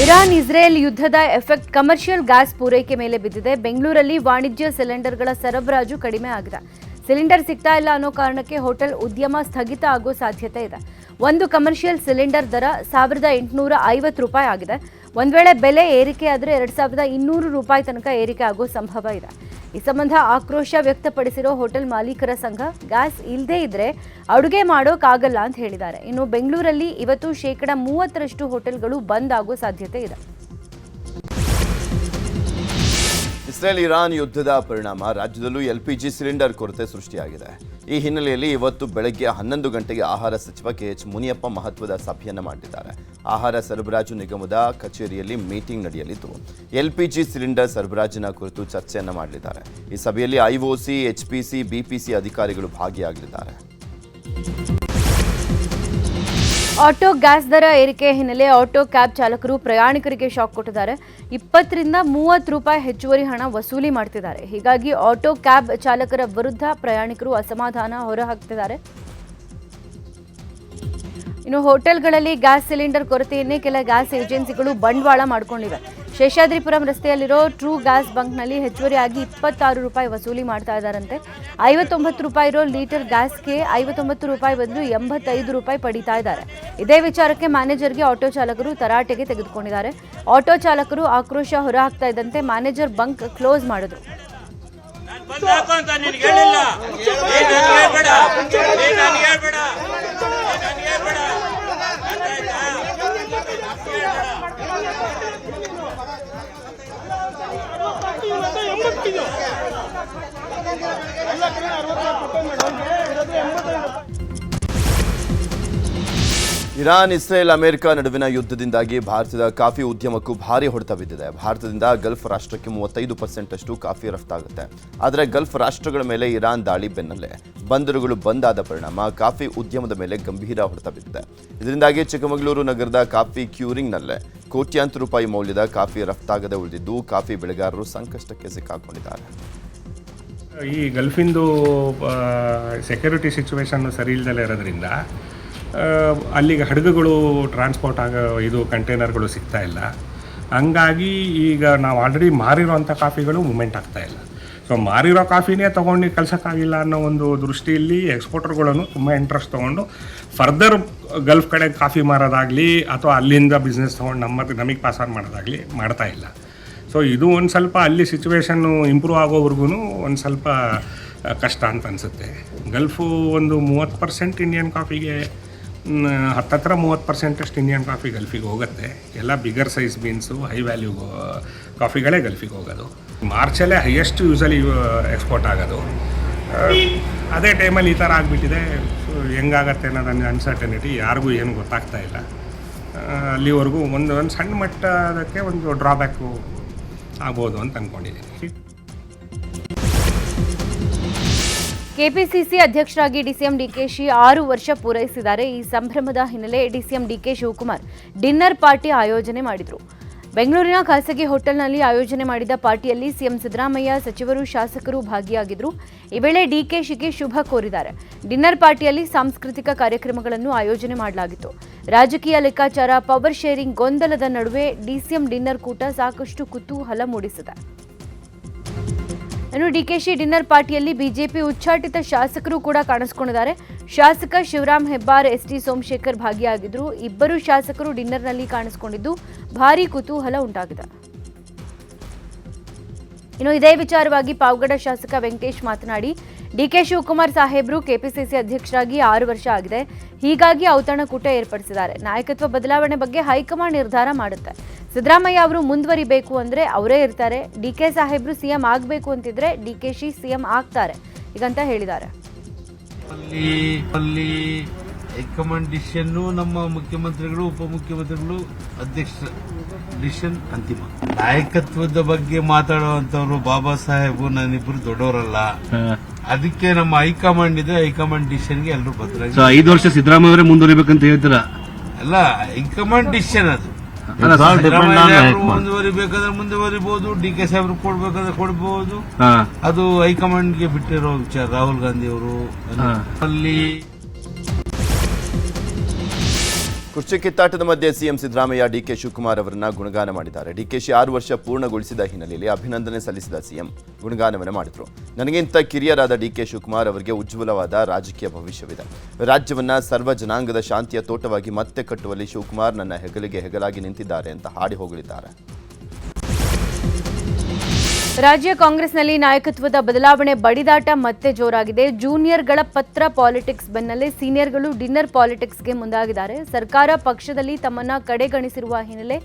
Iran Israel ಯುದ್ಧದ effect commercial gas ಪೂರೈಕೆ ಮೇಲೆ ಬಿದ್ದಿದೆ. ಬೆಂಗಳೂರಲ್ಲಿ ವಾಣಿಜ್ಯ ಸಿಲಿಂಡರ್ಗಳ ಸರಬರಾಜು ಕಡಿಮೆ ಆಗಿದೆ. ಸಿಲಿಂಡರ್ ಸಿಗ್ತಾ ಇಲ್ಲ ಅನ್ನೋ ಕಾರಣಕ್ಕೆ ಹೋಟೆಲ್ ಉದ್ಯಮ ಸ್ಥಗಿತ ಆಗೋ ಸಾಧ್ಯತೆ ಇದೆ. ಒಂದು ಕಮರ್ಷಿಯಲ್ ಸಿಲಿಂಡರ್ ದರ ₹1,850 ಆಗಿದೆ. ಒಂದು ವೇಳೆ ಬೆಲೆ ಏರಿಕೆ ಆದರೆ ₹2,200 ತನಕ ಏರಿಕೆ ಆಗೋ ಸಂಭವ ಇದೆ. ಈ ಸಂಬಂಧ ಆಕ್ರೋಶ ವ್ಯಕ್ತಪಡಿಸಿರೋ ಹೋಟೆಲ್ ಮಾಲೀಕರ ಸಂಘ ಗ್ಯಾಸ್ ಇಲ್ಲದೇ ಇದ್ರೆ ಅಡುಗೆ ಮಾಡೋಕ್ಕಾಗಲ್ಲ ಅಂತ ಹೇಳಿದ್ದಾರೆ. ಇನ್ನು ಬೆಂಗಳೂರಲ್ಲಿ ಇವತ್ತು %30 ಹೋಟೆಲ್ಗಳು ಬಂದ್ ಆಗೋ ಸಾಧ್ಯತೆ ಇದೆ. ಇಸ್ರೇಲ್ ಇರಾನ್ ಯುದ್ಧದ ಪರಿಣಾಮ ರಾಜ್ಯದಲ್ಲೂ LPG ಸಿಲಿಂಡರ್ ಕೊರತೆ ಸೃಷ್ಟಿಯಾಗಿದೆ. ಈ ಹಿನ್ನೆಲೆಯಲ್ಲಿ ಇವತ್ತು ಬೆಳಗ್ಗೆ 11 ಗಂಟೆಗೆ ಆಹಾರ ಸಚಿವ KH ಮುನಿಯಪ್ಪ ಮಹತ್ವದ ಸಭೆಯನ್ನು ಮಾಡಿದ್ದಾರೆ. ಆಹಾರ ಸರಬರಾಜು ನಿಗಮದ ಕಚೇರಿಯಲ್ಲಿ ಮೀಟಿಂಗ್ ನಡೆಯಲಿದ್ದು LPG ಸಿಲಿಂಡರ್ ಸರಬರಾಜಿನ ಕುರಿತು ಚರ್ಚೆಯನ್ನು ಮಾಡಲಿದ್ದಾರೆ. ಈ ಸಭೆಯಲ್ಲಿ IOC, HPC, BPC ಅಧಿಕಾರಿಗಳು ಭಾಗಿಯಾಗಲಿದ್ದಾರೆ. ಆಟೋ ಗ್ಯಾಸ್ ದರ ಏರಿಕೆ ಹಿನ್ನೆಲೆ ಆಟೋ ಕ್ಯಾಬ್ ಚಾಲಕರು ಪ್ರಯಾಣಿಕರಿಗೆ ಶಾಕ್ ಕೊಟ್ಟಿದ್ದಾರೆ. ₹20-30 ಹೆಚ್ಚುವರಿ ಹಣ ವಸೂಲಿ ಮಾಡ್ತಿದ್ದಾರೆ. ಹೀಗಾಗಿ ಆಟೋ ಕ್ಯಾಬ್ ಚಾಲಕರ ವಿರುದ್ಧ ಪ್ರಯಾಣಿಕರು ಅಸಮಾಧಾನ ಹೊರಹಾಕ್ತಿದ್ದಾರೆ. ಇನ್ನು ಹೋಟೆಲ್ಗಳಲ್ಲಿ ಗ್ಯಾಸ್ ಸಿಲಿಂಡರ್ ಕೊರತೆಯನ್ನೇ ಕೆಲ ಗ್ಯಾಸ್ ಏಜೆನ್ಸಿಗಳು ಬಂಡವಾಳ ಮಾಡಿಕೊಂಡಿವೆ. ಶೇಷಾದ್ರಿಪುರಂ ರಸ್ತೆಯಲ್ಲಿರೋ ಟ್ರೂ ಗ್ಯಾಸ್ ಬಂಕ್ನಲ್ಲಿ ಹೆಚ್ಚುವರಿಯಾಗಿ ₹26 ವಸೂಲಿ ಮಾಡ್ತಾ ಇದ್ದಾರಂತೆ. ₹59 ಇರೋ ಲೀಟರ್ ಗ್ಯಾಸ್ಗೆ ₹59 ಬದಲು ₹85 ಪಡೀತಾ ಇದ್ದಾರೆ. ಇದೇ ವಿಚಾರಕ್ಕೆ ಮ್ಯಾನೇಜರ್ಗೆ ಆಟೋ ಚಾಲಕರು ತರಾಟೆಗೆ ತೆಗೆದುಕೊಂಡಿದ್ದಾರೆ. ಆಟೋ ಚಾಲಕರು ಆಕ್ರೋಶ ಹೊರಹಾಕ್ತಾ ಇದ್ದಂತೆ ಮ್ಯಾನೇಜರ್ ಬಂಕ್ ಕ್ಲೋಸ್ ಮಾಡಿದ್ರು. ಇರಾನ್, ಇಸ್ರೇಲ್, ಅಮೆರಿಕ ನಡುವಿನ ಯುದ್ಧದಿಂದಾಗಿ ಭಾರತದ ಕಾಫಿ ಉದ್ಯಮಕ್ಕೂ ಭಾರಿ ಹೊಡೆತ ಬಿದ್ದಿದೆ. ಭಾರತದಿಂದ ಗಲ್ಫ್ ರಾಷ್ಟ್ರಕ್ಕೆ 35% ಕಾಫಿ ರಫ್ತಾಗುತ್ತೆ. ಆದರೆ ಗಲ್ಫ್ ರಾಷ್ಟ್ರಗಳ ಮೇಲೆ ಇರಾನ್ ದಾಳಿ ಬೆನ್ನಲ್ಲೇ ಬಂದರುಗಳು ಬಂದ್ ಆದ ಪರಿಣಾಮ ಕಾಫಿ ಉದ್ಯಮದ ಮೇಲೆ ಗಂಭೀರ ಹೊಡೆತ ಬಿದ್ದಿದೆ. ಇದರಿಂದಾಗಿ ಚಿಕ್ಕಮಗಳೂರು ನಗರದ ಕಾಫಿ ಕ್ಯೂರಿಂಗ್ನಲ್ಲೇ ಕೋಟ್ಯಾಂತರ ರೂಪಾಯಿ ಮೌಲ್ಯದ ಕಾಫಿ ರಫ್ತಾಗದೆ ಉಳಿದಿದ್ದು ಕಾಫಿ ಬೆಳೆಗಾರರು ಸಂಕಷ್ಟಕ್ಕೆ ಸಿಕ್ಕಾಕೊಂಡಿದ್ದಾರೆ. ಈ ಗಲ್ಫಿಂದು ಸೆಕ್ಯೂರಿಟಿ ಸಿಚುವೇಶನ್ ಸರಿ ಇಲ್ಲದಲ್ಲೇ ಇರೋದ್ರಿಂದ ಅಲ್ಲಿಗೆ ಹಡಗುಗಳು ಟ್ರಾನ್ಸ್ಪೋರ್ಟ್ ಇದು ಕಂಟೈನರ್ಗಳು ಸಿಗ್ತಾ ಇಲ್ಲ. ಹಂಗಾಗಿ ಈಗ ನಾವು ಆಲ್ರೆಡಿ ಮಾರಿರೋಂಥ ಕಾಫಿಗಳು ಮೂಮೆಂಟ್ ಆಗ್ತಾಯಿಲ್ಲ. ಸೊ ಮಾರಿರೋ ಕಾಫಿನೇ ತೊಗೊಂಡು ಕಳ್ಸೋಕ್ಕಾಗಿಲ್ಲ ಅನ್ನೋ ಒಂದು ದೃಷ್ಟಿಯಲ್ಲಿ ಎಕ್ಸ್ಪೋರ್ಟರ್ಗಳನ್ನು ತುಂಬ ಇಂಟ್ರೆಸ್ಟ್ ತೊಗೊಂಡು ಫರ್ದರ್ ಗಲ್ಫ್ ಕಡೆ ಕಾಫಿ ಮಾರೋದಾಗಲಿ ಅಥವಾ ಅಲ್ಲಿಂದ ಬಿಸ್ನೆಸ್ ತೊಗೊಂಡು ನಮಗೆ ಪಾಸ್ ಆನ್ ಮಾಡೋದಾಗಲಿ ಮಾಡ್ತಾ ಇಲ್ಲ. ಸೊ ಇದು ಒಂದು ಸ್ವಲ್ಪ ಅಲ್ಲಿ ಸಿಚುವೇಶನ್ನು ಇಂಪ್ರೂವ್ ಆಗೋವರೆಗೂ ಒಂದು ಸ್ವಲ್ಪ ಕಷ್ಟ ಅಂತ ಅನಿಸುತ್ತೆ. ಗಲ್ಫು ಒಂದು 30% ಇಂಡಿಯನ್ ಕಾಫಿಗೆ ಹತ್ತತ್ರ 30% ಇಂಡಿಯನ್ ಕಾಫಿ ಗಲ್ಫಿಗೆ ಹೋಗುತ್ತೆ. ಎಲ್ಲ bigger size beans, high value ಕಾಫಿಗಳೇ ಗಲ್ಫಿಗೆ ಹೋಗೋದು. ಮಾರ್ಚಲ್ಲೇ ಹೈಯೆಸ್ಟ್ ಯೂಸಲಿ ಎಕ್ಸ್ಪೋರ್ಟ್ ಆಗೋದು. ಅದೇ ಟೈಮಲ್ಲಿ ಈ ಥರ ಆಗಿಬಿಟ್ಟಿದೆ. ಸೊ ಹೆಂಗಾಗತ್ತೆ ಅನ್ನೋದನ್ನು ಅನ್ಸರ್ಟನಿಟಿ ಯಾರಿಗೂ ಏನು ಗೊತ್ತಾಗ್ತಾ ಇಲ್ಲ. ಅಲ್ಲಿವರೆಗೂ ಒಂದು ಸಣ್ಣ ಮಟ್ಟದಕ್ಕೆ ಒಂದು ಡ್ರಾಬ್ಯಾಕು ಆಗ್ಬೋದು ಅಂತ ಅಂದ್ಕೊಂಡಿದ್ದೀನಿ. ಕೆಪಿಸಿಸಿ ಅಧ್ಯಕ್ಷರಾಗಿ ಡಿಸಿಎಂ ಡಿಕೆಶಿ 6 ವರ್ಷ ಪೂರೈಸಿದ್ದಾರೆ. ಈ ಸಂಭ್ರಮದ ಹಿನ್ನೆಲೆ DCM DK Shivakumar dinner party ಆಯೋಜನೆ ಮಾಡಿದರು. ಬೆಂಗಳೂರಿನ ಖಾಸಗಿ ಹೋಟೆಲ್ನಲ್ಲಿ ಆಯೋಜನೆ ಮಾಡಿದ ಪಾರ್ಟಿಯಲ್ಲಿ ಸಿಎಂ ಸಿದ್ದರಾಮಯ್ಯ, ಸಚಿವರು, ಶಾಸಕರು ಭಾಗಿಯಾಗಿದ್ದರು. ಈ ವೇಳೆ ಡಿಕೆಶಿಗೆ ಶುಭ ಕೋರಿದ್ದಾರೆ. ಡಿನ್ನರ್ ಪಾರ್ಟಿಯಲ್ಲಿ ಸಾಂಸ್ಕೃತಿಕ ಕಾರ್ಯಕ್ರಮಗಳನ್ನು ಆಯೋಜನೆ ಮಾಡಲಾಗಿತ್ತು. ರಾಜಕೀಯ ಲೆಕ್ಕಾಚಾರ, ಪವರ್ ಶೇರಿಂಗ್ ಗೊಂದಲದ ನಡುವೆ ಡಿಸಿಎಂ ಡಿನ್ನರ್ ಕೂಟ ಸಾಕಷ್ಟು ಕುತೂಹಲ ಮೂಡಿಸಿದೆ. ಇನ್ನು ಡಿಕೆಶಿ ಡಿನ್ನರ್ ಪಾರ್ಟಿಯಲ್ಲಿ ಬಿಜೆಪಿ ಉಚ್ಚಾಟಿತ ಶಾಸಕರು ಕೂಡ ಕಾಣಿಸಿಕೊಂಡಿದ್ದಾರೆ. ಶಾಸಕ ಶಿವರಾಮ್ ಹೆಬ್ಬಾರ್, ಎಸ್ ಟಿ ಸೋಮಶೇಖರ್ ಭಾಗಿಯಾಗಿದ್ದರು. ಇಬ್ಬರು ಶಾಸಕರು ಡಿನ್ನರ್ನಲ್ಲಿ ಕಾಣಿಸಿಕೊಂಡಿದ್ದು ಭಾರೀ ಕುತೂಹಲ ಉಂಟಾಗಿದೆ. ಇನ್ನು ಇದೇ ವಿಚಾರವಾಗಿ ಪಾವಗಡ ಶಾಸಕ ವೆಂಕಟೇಶ್ ಮಾತನಾಡಿ, ಡಿಕೆ ಶಿವಕುಮಾರ್ ಸಾಹೇಬ್ರು ಕೆಪಿಸಿಸಿ ಅಧ್ಯಕ್ಷರಾಗಿ 6 ವರ್ಷ ಆಗಿದೆ. ಹೀಗಾಗಿ ಔತಣಕೂಟ ಏರ್ಪಡಿಸಿದ್ದಾರೆ. ನಾಯಕತ್ವ ಬದಲಾವಣೆ ಬಗ್ಗೆ ಹೈಕಮಾಂಡ್ ನಿರ್ಧಾರ ಮಾಡುತ್ತೆ. ಸಿದ್ದರಾಮಯ್ಯ ಅವರು ಮುಂದುವರಿಬೇಕು ಅಂದ್ರೆ ಅವರೇ ಇರ್ತಾರೆ. ಡಿಕೆ ಸಾಹೇಬ್ರು ಸಿಎಂ ಆಗಬೇಕು ಅಂತಿದ್ರೆ ಡಿಕೆಶಿ ಸಿಎಂ ಆಗ್ತಾರೆ ಈಗಂತ ಹೇಳಿದ್ದಾರೆ. ಹೈಕಮಾಂಡ್ ಡಿಸಿಷನ್ ನಮ್ಮ ಮುಖ್ಯಮಂತ್ರಿಗಳು, ಉಪಮುಖ್ಯಮಂತ್ರಿಗಳು, ಅಧ್ಯಕ್ಷ ಡಿಸಿಷನ್ ಅಂತಿಮ. ನಾಯಕತ್ವದ ಬಗ್ಗೆ ಮಾತಾಡುವಂತವ್ರು ಬಾಬಾ ಸಾಹೇಬ್ ನಾನಿಬ್ರು ದೊಡ್ಡವರಲ್ಲ. ಅದಕ್ಕೆ ನಮ್ಮ ಹೈಕಮಾಂಡ್ ಇದೆ. ಹೈಕಮಾಂಡ್ ಡಿಸಿಷನ್ಗೆ ಎಲ್ಲರೂ ಬದ್ಧ. 5 ವರ್ಷ ಸಿದ್ದರಾಮಯ್ಯ ಅವರೇ ಮುಂದುವರಿಬೇಕಂತ ಹೇಳ್ತೀರಾ? ಅಲ್ಲ, ಹೈಕಮಾಂಡ್ ಡಿಸಿಷನ್ ಅದು. ಮುಂದುವರಿಬೇಕಾದ್ರೆ ಮುಂದುವರಿಬಹುದು, ಡಿಕೆ ಸಾಹೇಬ್ರು ಕೊಡ್ಬೇಕಾದ್ರೆ ಕೊಡಬಹುದು. ಅದು ಹೈಕಮಾಂಡ್ಗೆ ಬಿಟ್ಟಿರೋ ವಿಚಾರ. ರಾಹುಲ್ ಗಾಂಧಿ ಅವರು ಅಲ್ಲಿ ಕುರ್ಚಿ ಕಿತ್ತಾಟದ ಮಧ್ಯೆ ಸಿಎಂ ಸಿದ್ದರಾಮಯ್ಯ ಡಿಕೆ ಶಿವಕುಮಾರ್ ಅವರನ್ನ ಗುಣಗಾನ ಮಾಡಿದ್ದಾರೆ. ಡಿಕೆಶಿ 6 ವರ್ಷ ಪೂರ್ಣಗೊಳಿಸಿದ ಹಿನ್ನೆಲೆಯಲ್ಲಿ ಅಭಿನಂದನೆ ಸಲ್ಲಿಸಿದ ಸಿಎಂ ಗುಣಗಾನವನ್ನು ಮಾಡಿದರು. ನನಗಿಂತ ಕಿರಿಯರಾದ ಡಿಕೆ ಶಿವಕುಮಾರ್ ಅವರಿಗೆ ಉಜ್ವಲವಾದ ರಾಜಕೀಯ ಭವಿಷ್ಯವಿದೆ. ರಾಜ್ಯವನ್ನ ಸರ್ವ ಜನಾಂಗದ ಶಾಂತಿಯ ತೋಟವಾಗಿ ಮತ್ತೆ ಕಟ್ಟುವಲ್ಲಿ ಶಿವಕುಮಾರ್ ನನ್ನ ಹೆಗಲಿಗೆ ಹೆಗಲಾಗಿ ನಿಂತಿದ್ದಾರೆ ಅಂತ ಹಾಡಿ ಹೋಗಲಿದ್ದಾರೆ. ರಾಜ್ಯ ಕಾಂಗ್ರೆಸ್ನಲ್ಲಿ ನಾಯಕತ್ವದ ಬದಲಾವಣೆ ಬಡಿದಾಟ ಮತ್ತೆ ಜೋರಾಗಿದೆ. ಜೂನಿಯರ್ಗಳ ಪತ್ರ ಪಾಲಿಟಿಕ್ಸ್ ಬೆನ್ನಲ್ಲೇ ಸೀನಿಯರ್ಗಳು ಡಿನ್ನರ್ ಪಾಲಿಟಿಕ್ಸ್ಗೆ ಮುಂದಾಗಿದ್ದಾರೆ. ಸರ್ಕಾರ ಪಕ್ಷದಲ್ಲಿ ತಮ್ಮನ್ನ ಕಡೆಗಣಿಸಿರುವ ಹಿನ್ನೆಲೆ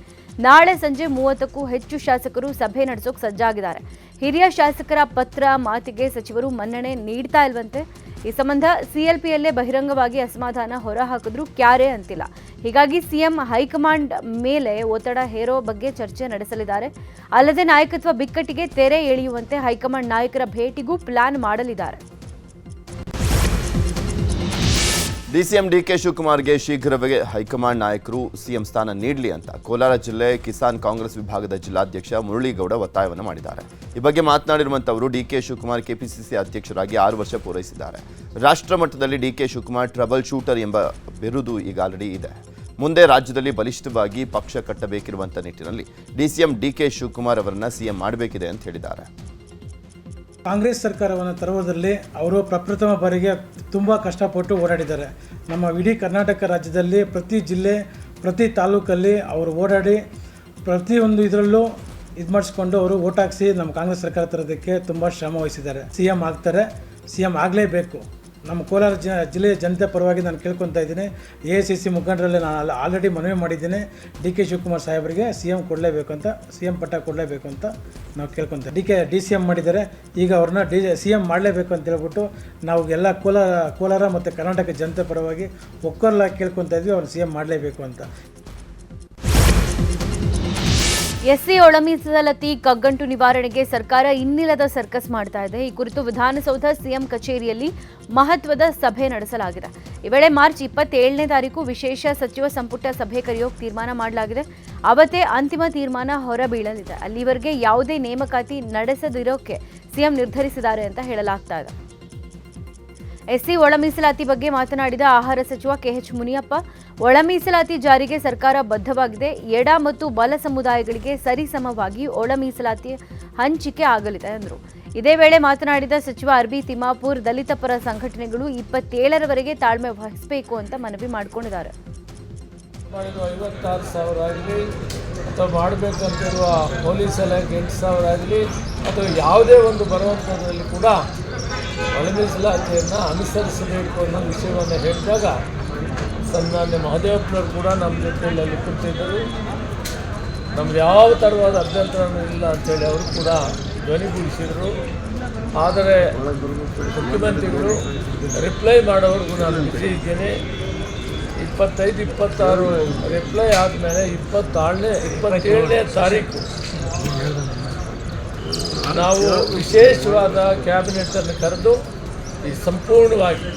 ನಾಳೆ ಸಂಜೆ 30ಕ್ಕೂ ಹೆಚ್ಚು ಶಾಸಕರು ಸಭೆ ನಡೆಸೋಕೆ ಸಜ್ಜಾಗಿದ್ದಾರೆ. ಹಿರಿಯ ಶಾಸಕರ ಪತ್ರ ಮಾತಿಗೆ ಸಚಿವರು ಮನ್ನಣೆ ನೀಡ್ತಾ ಇಲ್ವಂತೆ. ಈ ಸಂಬಂಧ ಸಿಎಲ್ಪಿಯಲ್ಲೇ ಬಹಿರಂಗವಾಗಿ ಅಸಮಾಧಾನ ಹೊರಹಾಕಿದ್ರು ಕ್ಯಾರೆ ಅಂತಿಲ್ಲ. ಹೀಗಾಗಿ ಸಿಎಂ ಹೈಕಮಾಂಡ್ ಮೇಲೆ ಒತ್ತಡ ಹೇರೋ ಬಗ್ಗೆ ಚರ್ಚೆ ನಡೆಸಲಿದ್ದಾರೆ. ಅಲ್ಲದೆ ನಾಯಕತ್ವ ಬಿಕ್ಕಟ್ಟಿಗೆ ತೆರೆ ಎಳೆಯುವಂತೆ ಹೈಕಮಾಂಡ್ ನಾಯಕರ ಭೇಟಿಗೂ ಪ್ಲಾನ್ ಮಾಡಲಿದ್ದಾರೆ. ಡಿಸಿಎಂ ಡಿಕೆ ಶಿವಕುಮಾರ್ಗೆ ಶೀಘ್ರವೇ ಹೈಕಮಾಂಡ್ ನಾಯಕರು ಸಿಎಂ ಸ್ಥಾನ ನೀಡಲಿ ಅಂತ ಕೋಲಾರ ಜಿಲ್ಲೆ ಕಿಸಾನ್ ಕಾಂಗ್ರೆಸ್ ವಿಭಾಗದ ಜಿಲ್ಲಾಧ್ಯಕ್ಷ ಮುರಳೀಗೌಡ ಒತ್ತಾಯವನ್ನು ಮಾಡಿದ್ದಾರೆ. ಈ ಬಗ್ಗೆ ಮಾತನಾಡಿರುವಂತವರು ಡಿಕೆ ಶಿವಕುಮಾರ್ ಕೆಪಿಸಿಸಿ ಅಧ್ಯಕ್ಷರಾಗಿ 6 ವರ್ಷ ಪೂರೈಸಿದ್ದಾರೆ. ರಾಷ್ಟ್ರ ಮಟ್ಟದಲ್ಲಿ ಡಿಕೆ ಶಿವಕುಮಾರ್ ಟ್ರಬಲ್ ಶೂಟರ್ ಎಂಬ ಬಿರುದು ಈಗ ಆಲ್ರೆಡಿ ಇದೆ. ಮುಂದೆ ರಾಜ್ಯದಲ್ಲಿ ಬಲಿಷ್ಠವಾಗಿ ಪಕ್ಷ ಕಟ್ಟಬೇಕಿರುವಂಥ ನಿಟ್ಟಿನಲ್ಲಿ ಡಿಸಿಎಂ ಡಿಕೆ ಶಿವಕುಮಾರ್ ಅವರನ್ನ ಸಿಎಂ ಮಾಡಬೇಕಿದೆ ಅಂತ ಹೇಳಿದ್ದಾರೆ. ಕಾಂಗ್ರೆಸ್ ಸರ್ಕಾರವನ್ನು ತರುವುದರಲ್ಲಿ ಅವರು ಪ್ರಪ್ರಥಮ ಬಾರಿಗೆ ತುಂಬ ಕಷ್ಟಪಟ್ಟು ಓಡಾಡಿದ್ದಾರೆ. ನಮ್ಮ ಇಡೀ ಕರ್ನಾಟಕ ರಾಜ್ಯದಲ್ಲಿ ಪ್ರತಿ ಜಿಲ್ಲೆ ಪ್ರತಿ ತಾಲೂಕಲ್ಲಿ ಅವರು ಓಡಾಡಿ ಪ್ರತಿಯೊಂದು ಇದರಲ್ಲೂ ಇದು ಮಾಡಿಸ್ಕೊಂಡು ಅವರು ಓಟ್ ಹಾಕಿಸಿ ನಮ್ಮ ಕಾಂಗ್ರೆಸ್ ಸರ್ಕಾರ ತರೋದಕ್ಕೆ ತುಂಬ ಶ್ರಮ ವಹಿಸಿದ್ದಾರೆ. ಸಿಎಂ ಆಗ್ತಾರೆ, ಸಿಎಂ ಆಗಲೇಬೇಕು. ನಮ್ಮ ಕೋಲಾರ ಜಿಲ್ಲೆಯ ಜನತೆ ಪರವಾಗಿ ನಾನು ಕೇಳ್ಕೊತಾ ಇದ್ದೀನಿ. AICC ಮುಖಂಡರಲ್ಲಿ ನಾನು ಆಲ್ರೆಡಿ ಮನವಿ ಮಾಡಿದ್ದೀನಿ. ಡಿಕೆ ಶಿವಕುಮಾರ್ ಸಾಹೇಬರಿಗೆ ಸಿಎಂ ಕೊಡಲೇಬೇಕು ಅಂತ, ಸಿಎಂ ಪಟ್ಟ ಕೊಡಲೇಬೇಕು ಅಂತ ನಾವು ಕೇಳ್ಕೊತೀವಿ. DCM ಮಾಡಿದ್ದಾರೆ, ಈಗ ಅವ್ರನ್ನ ಸಿಎಂ ಮಾಡಲೇಬೇಕು ಅಂತ ಹೇಳ್ಬಿಟ್ಟು ನಾವು ಎಲ್ಲ ಕೋಲಾರ ಮತ್ತು ಕರ್ನಾಟಕ ಜನತೆ ಪರವಾಗಿ ಒಕ್ಕೊರಲಾಗಿ ಕೇಳ್ಕೊತಾ ಇದ್ವಿ, ಅವ್ರು ಸಿಎಂ ಮಾಡಲೇಬೇಕು ಅಂತ. ಎಸ್ಸಿ ಒಳ ಮೀಸಲಾತಿ ಕಗ್ಗಂಟು ನಿವಾರಣೆಗೆ ಸರ್ಕಾರ ಇನ್ನಿಲ್ಲದ ಸರ್ಕಸ್ ಮಾಡ್ತಾ ಇದೆ. ಈ ಕುರಿತು ವಿಧಾನಸೌಧ ಸಿಎಂ ಕಚೇರಿಯಲ್ಲಿ ಮಹತ್ವದ ಸಭೆ ನಡೆಸಲಾಗಿದೆ. ಈ ವೇಳೆ ಮಾರ್ಚ್ 27ನೇ ತಾರೀಕು ವಿಶೇಷ ಸಚಿವ ಸಂಪುಟ ಸಭೆ ಕರೆಯೋಕೆ ತೀರ್ಮಾನ ಮಾಡಲಾಗಿದೆ. ಅವತ್ತೇ ಅಂತಿಮ ತೀರ್ಮಾನ ಹೊರಬೀಳಲಿದೆ. ಅಲ್ಲಿವರೆಗೆ ಯಾವುದೇ ನೇಮಕಾತಿ ನಡೆಸದಿರೋಕೆ ಸಿಎಂ ನಿರ್ಧರಿಸಿದ್ದಾರೆ ಅಂತ ಹೇಳಲಾಗ್ತಾ ಇದೆ. ಎಸ್ಸಿ ಒಳ ಮೀಸಲಾತಿ ಬಗ್ಗೆ ಮಾತನಾಡಿದ ಆಹಾರ ಸಚಿವ KH ಮುನಿಯಪ್ಪ, ಒಳ ಮೀಸಲಾತಿ ಜಾರಿಗೆ ಸರ್ಕಾರ ಬದ್ಧವಾಗಿದೆ. ಎಡ ಮತ್ತು ಬಲ ಸಮುದಾಯಗಳಿಗೆ ಸರಿಸಮವಾಗಿ ಒಳ ಮೀಸಲಾತಿ ಹಂಚಿಕೆ ಆಗಲಿದೆ ಎಂದರು. ಇದೇ ವೇಳೆ ಮಾತನಾಡಿದ ಸಚಿವ RB ತಿಮ್ಮಾಪುರ್, ದಲಿತ ಪರ ಸಂಘಟನೆಗಳು 27ರವರೆಗೆ ತಾಳ್ಮೆ ವಹಿಸಬೇಕು ಅಂತ ಮನವಿ ಮಾಡಿಕೊಂಡಿದ್ದಾರೆ. 56,000 ಆಗಲಿ ಅಥವಾ ಮಾಡಬೇಕಂತಿರುವ ಪೊಲೀಸ್ ಇಲಾಖೆ 8,000 ಆಗಲಿ ಅಥವಾ ಯಾವುದೇ ಒಂದು ಬರುವಂಥದ್ರಲ್ಲಿ ಕೂಡ ಒಳ ಮೀಸಲಾತಿಯನ್ನು ಅನುಸರಿಸಬೇಕು ಅನ್ನೋ ವಿಷಯವನ್ನು ಹೇಳಿದಾಗ ಸನ್ಮಾನ್ಯ ಮಹದೇವಪ್ಪನವರು ಕೂಡ ನಮ್ಮ ಜೊತೆಯಲ್ಲಿ ಅಲ್ಲಿ ಕೂತಿದ್ದರು. ನಮ್ದು ಯಾವ ಥರವಾದ ಅಭ್ಯಂತರನೂ ಇಲ್ಲ ಅಂಥೇಳಿ ಅವರು ಕೂಡ ಧ್ವನಿಗೂಡಿಸಿದರು. ಆದರೆ ಮುಖ್ಯಮಂತ್ರಿಗಳು ರಿಪ್ಲೈ ಮಾಡೋವರೆಗೂ ನಾನು ಬಿಸಿ ಇದ್ದೇನೆ. 25-26 ರಿಪ್ಲೈ ಆದಮೇಲೆ 27ನೇ ತಾರೀಕು ನಾವು ವಿಶೇಷವಾದ ಕ್ಯಾಬಿನೆಟನ್ನು ಕರೆದು ಈ ಸಂಪೂರ್ಣವಾಗಿ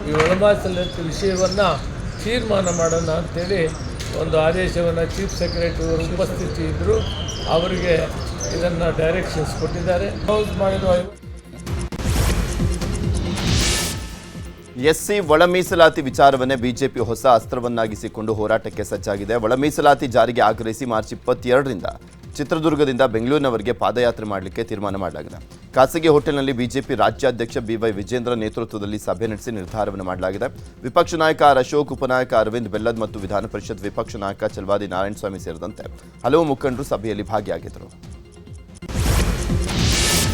ಈ ಒಳ ಮೀಸಲಾತಿ ವಿಷಯವನ್ನು ತೀರ್ಮಾನ ಮಾಡೋಣ ಅಂತೇಳಿ ಒಂದು ಆದೇಶವನ್ನು ಚೀಫ್ ಸೆಕ್ರೆಟರಿ ಅವರು ಉಪಸ್ಥಿತಿ ಇದ್ದರು. ಅವರಿಗೆ ಇದನ್ನು ಡೈರೆಕ್ಷನ್ಸ್ ಕೊಟ್ಟಿದ್ದಾರೆ. ಅನೌನ್ಸ್ ಮಾಡಿರುವ ಎಸ್ಸಿ ಒಳ ಮೀಸಲಾತಿ ವಿಚಾರವನ್ನೇ ಬಿಜೆಪಿ ಹೊಸ ಅಸ್ತ್ರವನ್ನಾಗಿಸಿಕೊಂಡು ಹೋರಾಟಕ್ಕೆ ಸಜ್ಜಾಗಿದೆ. ಒಳ ಮೀಸಲಾತಿ ಜಾರಿಗೆ ಆಗ್ರಹಿಸಿ ಮಾರ್ಚ್ 22ರಿಂದ ಚಿತ್ರದುರ್ಗದಿಂದ ಬೆಂಗಳೂರಿನವರೆಗೆ ಪಾದಯಾತ್ರೆ ಮಾಡಲಿಕ್ಕೆ ತೀರ್ಮಾನ ಮಾಡಲಾಗಿದೆ. ಖಾಸಗಿ ಹೋಟೆಲ್ನಲ್ಲಿ ಬಿಜೆಪಿ ರಾಜ್ಯಾಧ್ಯಕ್ಷ BY ವಿಜೇಂದ್ರ ನೇತೃತ್ವದಲ್ಲಿ ಸಭೆ ನಡೆಸಿ ನಿರ್ಧಾರವನ್ನು ಮಾಡಲಾಗಿದೆ. ವಿಪಕ್ಷ ನಾಯಕ ಆರ್ ಅಶೋಕ್, ಉಪನಾಯಕ ಅರವಿಂದ್ ಬೆಲ್ಲದ್ ಮತ್ತು ವಿಧಾನ ಪರಿಷತ್ ವಿಪಕ್ಷ ನಾಯಕ ಚಲವಾದಿ ನಾರಾಯಣಸ್ವಾಮಿ ಸೇರಿದಂತೆ ಹಲವು ಮುಖಂಡರು ಸಭೆಯಲ್ಲಿ ಭಾಗಿಯಾಗಿದ್ದರು.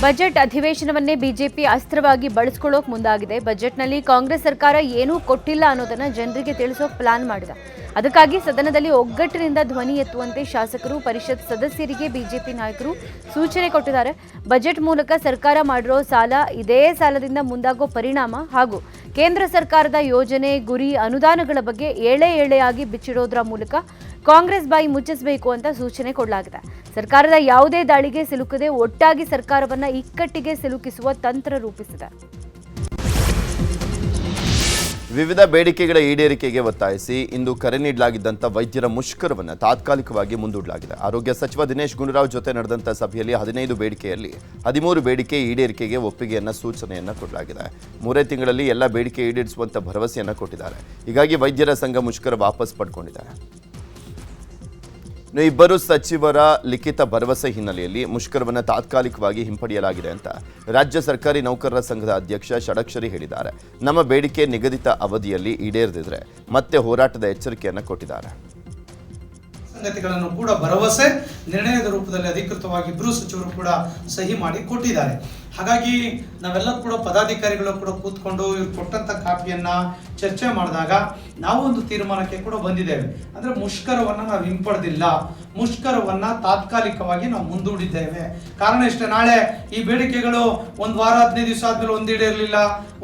ಬಜೆಟ್ ಅಧಿವೇಶನವನ್ನೇ ಬಿಜೆಪಿ ಅಸ್ತ್ರವಾಗಿ ಬಳಸಿಕೊಳ್ಳೋಕೆ ಮುಂದಾಗಿದೆ. ಬಜೆಟ್ನಲ್ಲಿ ಕಾಂಗ್ರೆಸ್ ಸರ್ಕಾರ ಏನೂ ಕೊಟ್ಟಿಲ್ಲ ಅನ್ನೋದನ್ನ ಜನರಿಗೆ ತಿಳಿಸೋಕೆ ಪ್ಲಾನ್ ಮಾಡಿದೆ. ಅದಕ್ಕಾಗಿ ಸದನದಲ್ಲಿ ಒಗ್ಗಟ್ಟಿನಿಂದ ಧ್ವನಿ ಎತ್ತುವಂತೆ ಶಾಸಕರು, ಪರಿಷತ್ ಸದಸ್ಯರಿಗೆ ಬಿಜೆಪಿ ನಾಯಕರು ಸೂಚನೆ ಕೊಟ್ಟಿದ್ದಾರೆ. ಬಜೆಟ್ ಮೂಲಕ ಸರ್ಕಾರ ಮಾಡಿರೋ ಸಾಲ, ಇದೇ ಸಾಲದಿಂದ ಮುಂದಾಗೋ ಪರಿಣಾಮ ಹಾಗೂ ಕೇಂದ್ರ ಸರ್ಕಾರದ ಯೋಜನೆ, ಗುರಿ, ಅನುದಾನಗಳ ಬಗ್ಗೆ ಎಳೆಯಾಗಿ ಬಿಚ್ಚಿಡೋದ್ರ ಮೂಲಕ ಕಾಂಗ್ರೆಸ್ ಬಾಯಿ ಮುಚ್ಚಿಸಬೇಕು ಅಂತ ಸೂಚನೆ ಕೊಡಲಾಗಿದೆ. ಸರ್ಕಾರದ ಯಾವುದೇ ದಾಳಿಗೆ ಸಿಲುಕದೆ ಒಟ್ಟಾಗಿ ಸರ್ಕಾರವನ್ನ ಇಕ್ಕಟ್ಟಿಗೆ ಸಿಲುಕಿಸುವ ತಂತ್ರ ರೂಪಿಸಿದೆ. ವಿವಿಧ ಬೇಡಿಕೆಗಳ ಈಡೇರಿಕೆಗೆ ಒತ್ತಾಯಿಸಿ ಇಂದು ಕರೆ ನೀಡಲಾಗಿದ್ದಂಥ ವೈದ್ಯರ ಮುಷ್ಕರವನ್ನು ತಾತ್ಕಾಲಿಕವಾಗಿ ಮುಂದೂಡಲಾಗಿದೆ. ಆರೋಗ್ಯ ಸಚಿವ ದಿನೇಶ್ ಗುಂಡೂರಾವ್ ಜೊತೆ ನಡೆದಂಥ ಸಭೆಯಲ್ಲಿ 15 ಬೇಡಿಕೆಯಲ್ಲಿ 13 ಬೇಡಿಕೆ ಈಡೇರಿಕೆಗೆ ಒಪ್ಪಿಗೆಯನ್ನ ಸೂಚನೆಯನ್ನ ಕೊಡಲಾಗಿದೆ. 3 ತಿಂಗಳಲ್ಲಿ ಎಲ್ಲ ಬೇಡಿಕೆ ಈಡೇರಿಸುವಂತ ಭರವಸೆಯನ್ನ ಕೊಟ್ಟಿದ್ದಾರೆ. ಹೀಗಾಗಿ ವೈದ್ಯರ ಸಂಘ ಮುಷ್ಕರ ವಾಪಸ್ ಪಡ್ಕೊಂಡಿದ್ದಾರೆ. ಇಬ್ಬರು ಸಚಿವರ ಲಿಖಿತ ಭರವಸೆ ಹಿನ್ನೆಲೆಯಲ್ಲಿ ಮುಷ್ಕರವನ್ನು ತಾತ್ಕಾಲಿಕವಾಗಿ ಹಿಂಪಡೆಯಲಾಗಿದೆ ಅಂತ ರಾಜ್ಯ ಸರ್ಕಾರಿ ನೌಕರರ ಸಂಘದ ಅಧ್ಯಕ್ಷ ಷಡಕ್ಷರಿ ಹೇಳಿದ್ದಾರೆ. ನಮ್ಮ ಬೇಡಿಕೆ ನಿಗದಿತ ಅವಧಿಯಲ್ಲಿ ಈಡೇರದಿದ್ರೆ ಮತ್ತೆ ಹೋರಾಟದ ಎಚ್ಚರಿಕೆಯನ್ನು ಕೊಟ್ಟಿದ್ದಾರೆ. ಸಂಗತಿಗಳನ್ನು ಕೂಡ ಭರವಸೆ ನಿರ್ಣಯದ ರೂಪದಲ್ಲಿ ಅಧಿಕೃತವಾಗಿ ಇಬ್ಬರು ಸಚಿವರು ಕೂಡ ಸಹಿ ಮಾಡಿ ಕೊಟ್ಟಿದ್ದಾರೆ. ಹಾಗಾಗಿ ನಾವೆಲ್ಲ ಕೂಡ ಪದಾಧಿಕಾರಿಗಳು ಕೂಡ ಕೂತ್ಕೊಂಡು ಇವ್ರು ಕೊಟ್ಟಂತ ಕಾಪಿಯನ್ನ ಚರ್ಚೆ ಮಾಡಿದಾಗ ನಾವು ಒಂದು ತೀರ್ಮಾನಕ್ಕೆ ಕೂಡ ಬಂದಿದ್ದೇವೆ. ಅಂದ್ರೆ ಮುಷ್ಕರವನ್ನ ನಾವು ಹಿಂಪಡೆದಿಲ್ಲ, ಮುಷ್ಕರವನ್ನ ತಾತ್ಕಾಲಿಕವಾಗಿ ನಾವು ಮುಂದೂಡಿದ್ದೇವೆ. ಕಾರಣ ಇಷ್ಟೇ, ನಾಳೆ ಈ ಬೇಡಿಕೆಗಳು 1 ವಾರ 15 ದಿವಸ ಆದ್ಮೇಲೆ ಒಂದು ಈಡೇರಲಿಲ್ಲ,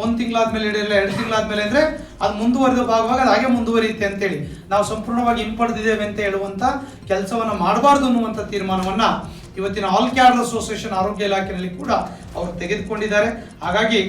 1 ತಿಂಗಳಾದ್ಮೇಲೆ ಈಡೇರಲಿಲ್ಲ, 2 ತಿಂಗಳಾದ್ಮೇಲೆ ಅಂದ್ರೆ ಅದು ಮುಂದುವರೆದ ಭಾಗವಾಗಿ ಅದು ಹಾಗೆ ಮುಂದುವರಿಯುತ್ತೆ ಅಂತೇಳಿ ನಾವು ಸಂಪೂರ್ಣವಾಗಿ ಹಿಂಪಡೆದಿದ್ದೇವೆ ಅಂತ ಹೇಳುವಂತ ಕೆಲಸವನ್ನ ಮಾಡಬಾರ್ದು ಅನ್ನುವಂಥ ತೀರ್ಮಾನವನ್ನ ಇವತ್ತಿನ ಆಲ್ ಕ್ಯಾಡರ್ ಅಸೋಸಿಯೇಷನ್ ಆರೋಗ್ಯ ಇಲಾಖೆಯಲ್ಲಿ ಕೂಡ ಅವರು ತೆಗೆದುಕೊಂಡಿದ್ದಾರೆ. ಹಾಗಾಗಿ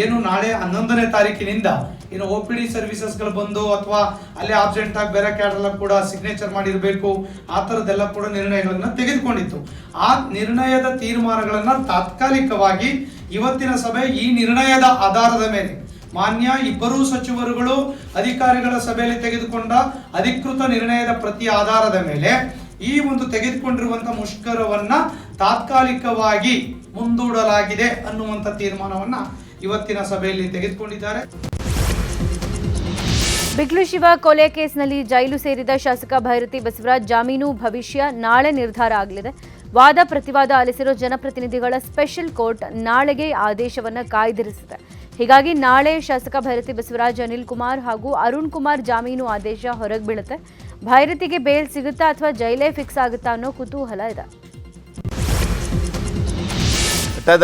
ಏನು ನಾಳೆ 11ನೇ ತಾರೀಕಿನಿಂದ ಏನು OPD ಸರ್ವಿಸಸ್ಗಳು ಬಂದು ಅಥವಾ ಅಲ್ಲಿ ಆಬ್ಸೆಂಟ್ ಆಗಿ ಬೇರೆ ಕ್ಯಾಡರ್ ಕೂಡ ಸಿಗ್ನೇಚರ್ ಮಾಡಿರಬೇಕು, ಆ ಥರದ್ದೆಲ್ಲ ಕೂಡ ನಿರ್ಣಯಗಳನ್ನ ತೆಗೆದುಕೊಂಡಿತ್ತು. ಆ ನಿರ್ಣಯದ ತೀರ್ಮಾನಗಳನ್ನ ತಾತ್ಕಾಲಿಕವಾಗಿ ಇವತ್ತಿನ ಸಭೆ ಈ ನಿರ್ಣಯದ ಆಧಾರದ ಮೇಲೆ ಮಾನ್ಯ ಇಬ್ಬರೂ ಸಚಿವರುಗಳು ಅಧಿಕಾರಿಗಳ ಸಭೆಯಲ್ಲಿ ತೆಗೆದುಕೊಂಡ ಅಧಿಕೃತ ನಿರ್ಣಯದ ಪ್ರತಿ ಆಧಾರದ ಮೇಲೆ ಈ ಒಂದು ತೆಗೆದುಕೊಂಡಿರುವಂತಹ ಮುಷ್ಕರವನ್ನ ತಾತ್ಕಾಲಿಕವಾಗಿ ಮುಂದೂಡಲಾಗಿದೆ ಅನ್ನುವಂಥ ತೀರ್ಮಾನವನ್ನ ಇವತ್ತಿನ ಸಭೆಯಲ್ಲಿ ತೆಗೆದುಕೊಂಡಿದ್ದಾರೆ. ಬಿಗ್ಲು ಶಿವ ಕೊಲೆ ಕೇಸ್ನಲ್ಲಿ ಜೈಲು ಸೇರಿದ ಶಾಸಕ ಭೈರತಿ ಬಸವರಾಜ್ ಜಾಮೀನು ಭವಿಷ್ಯ ನಾಳೆ ನಿರ್ಧಾರ ಆಗಲಿದೆ. ವಾದ ಪ್ರತಿವಾದ ಆಲಿಸಿರೋ ಜನಪ್ರತಿನಿಧಿಗಳ ಸ್ಪೆಷಲ್ ಕೋರ್ಟ್ ನಾಳೆಗೆ ಆದೇಶವನ್ನು ಕಾಯ್ದಿರಿಸಿದೆ. ಹೀಗಾಗಿ ನಾಳೆ ಶಾಸಕ ಭೈರತಿ ಬಸವರಾಜ್, ಅನಿಲ್ ಕುಮಾರ್ ಹಾಗೂ ಅರುಣ್ ಕುಮಾರ್ ಜಾಮೀನು ಆದೇಶ ಹೊರಗೆ ಬೀಳುತ್ತೆ. ಭೈರತಿಗೆ ಬೇಲ್ ಸಿಗುತ್ತಾ ಅಥವಾ ಜೈಲೇ ಫಿಕ್ಸ್ ಆಗುತ್ತಾ ಅನ್ನೋ ಕುತೂಹಲ ಇದೆ.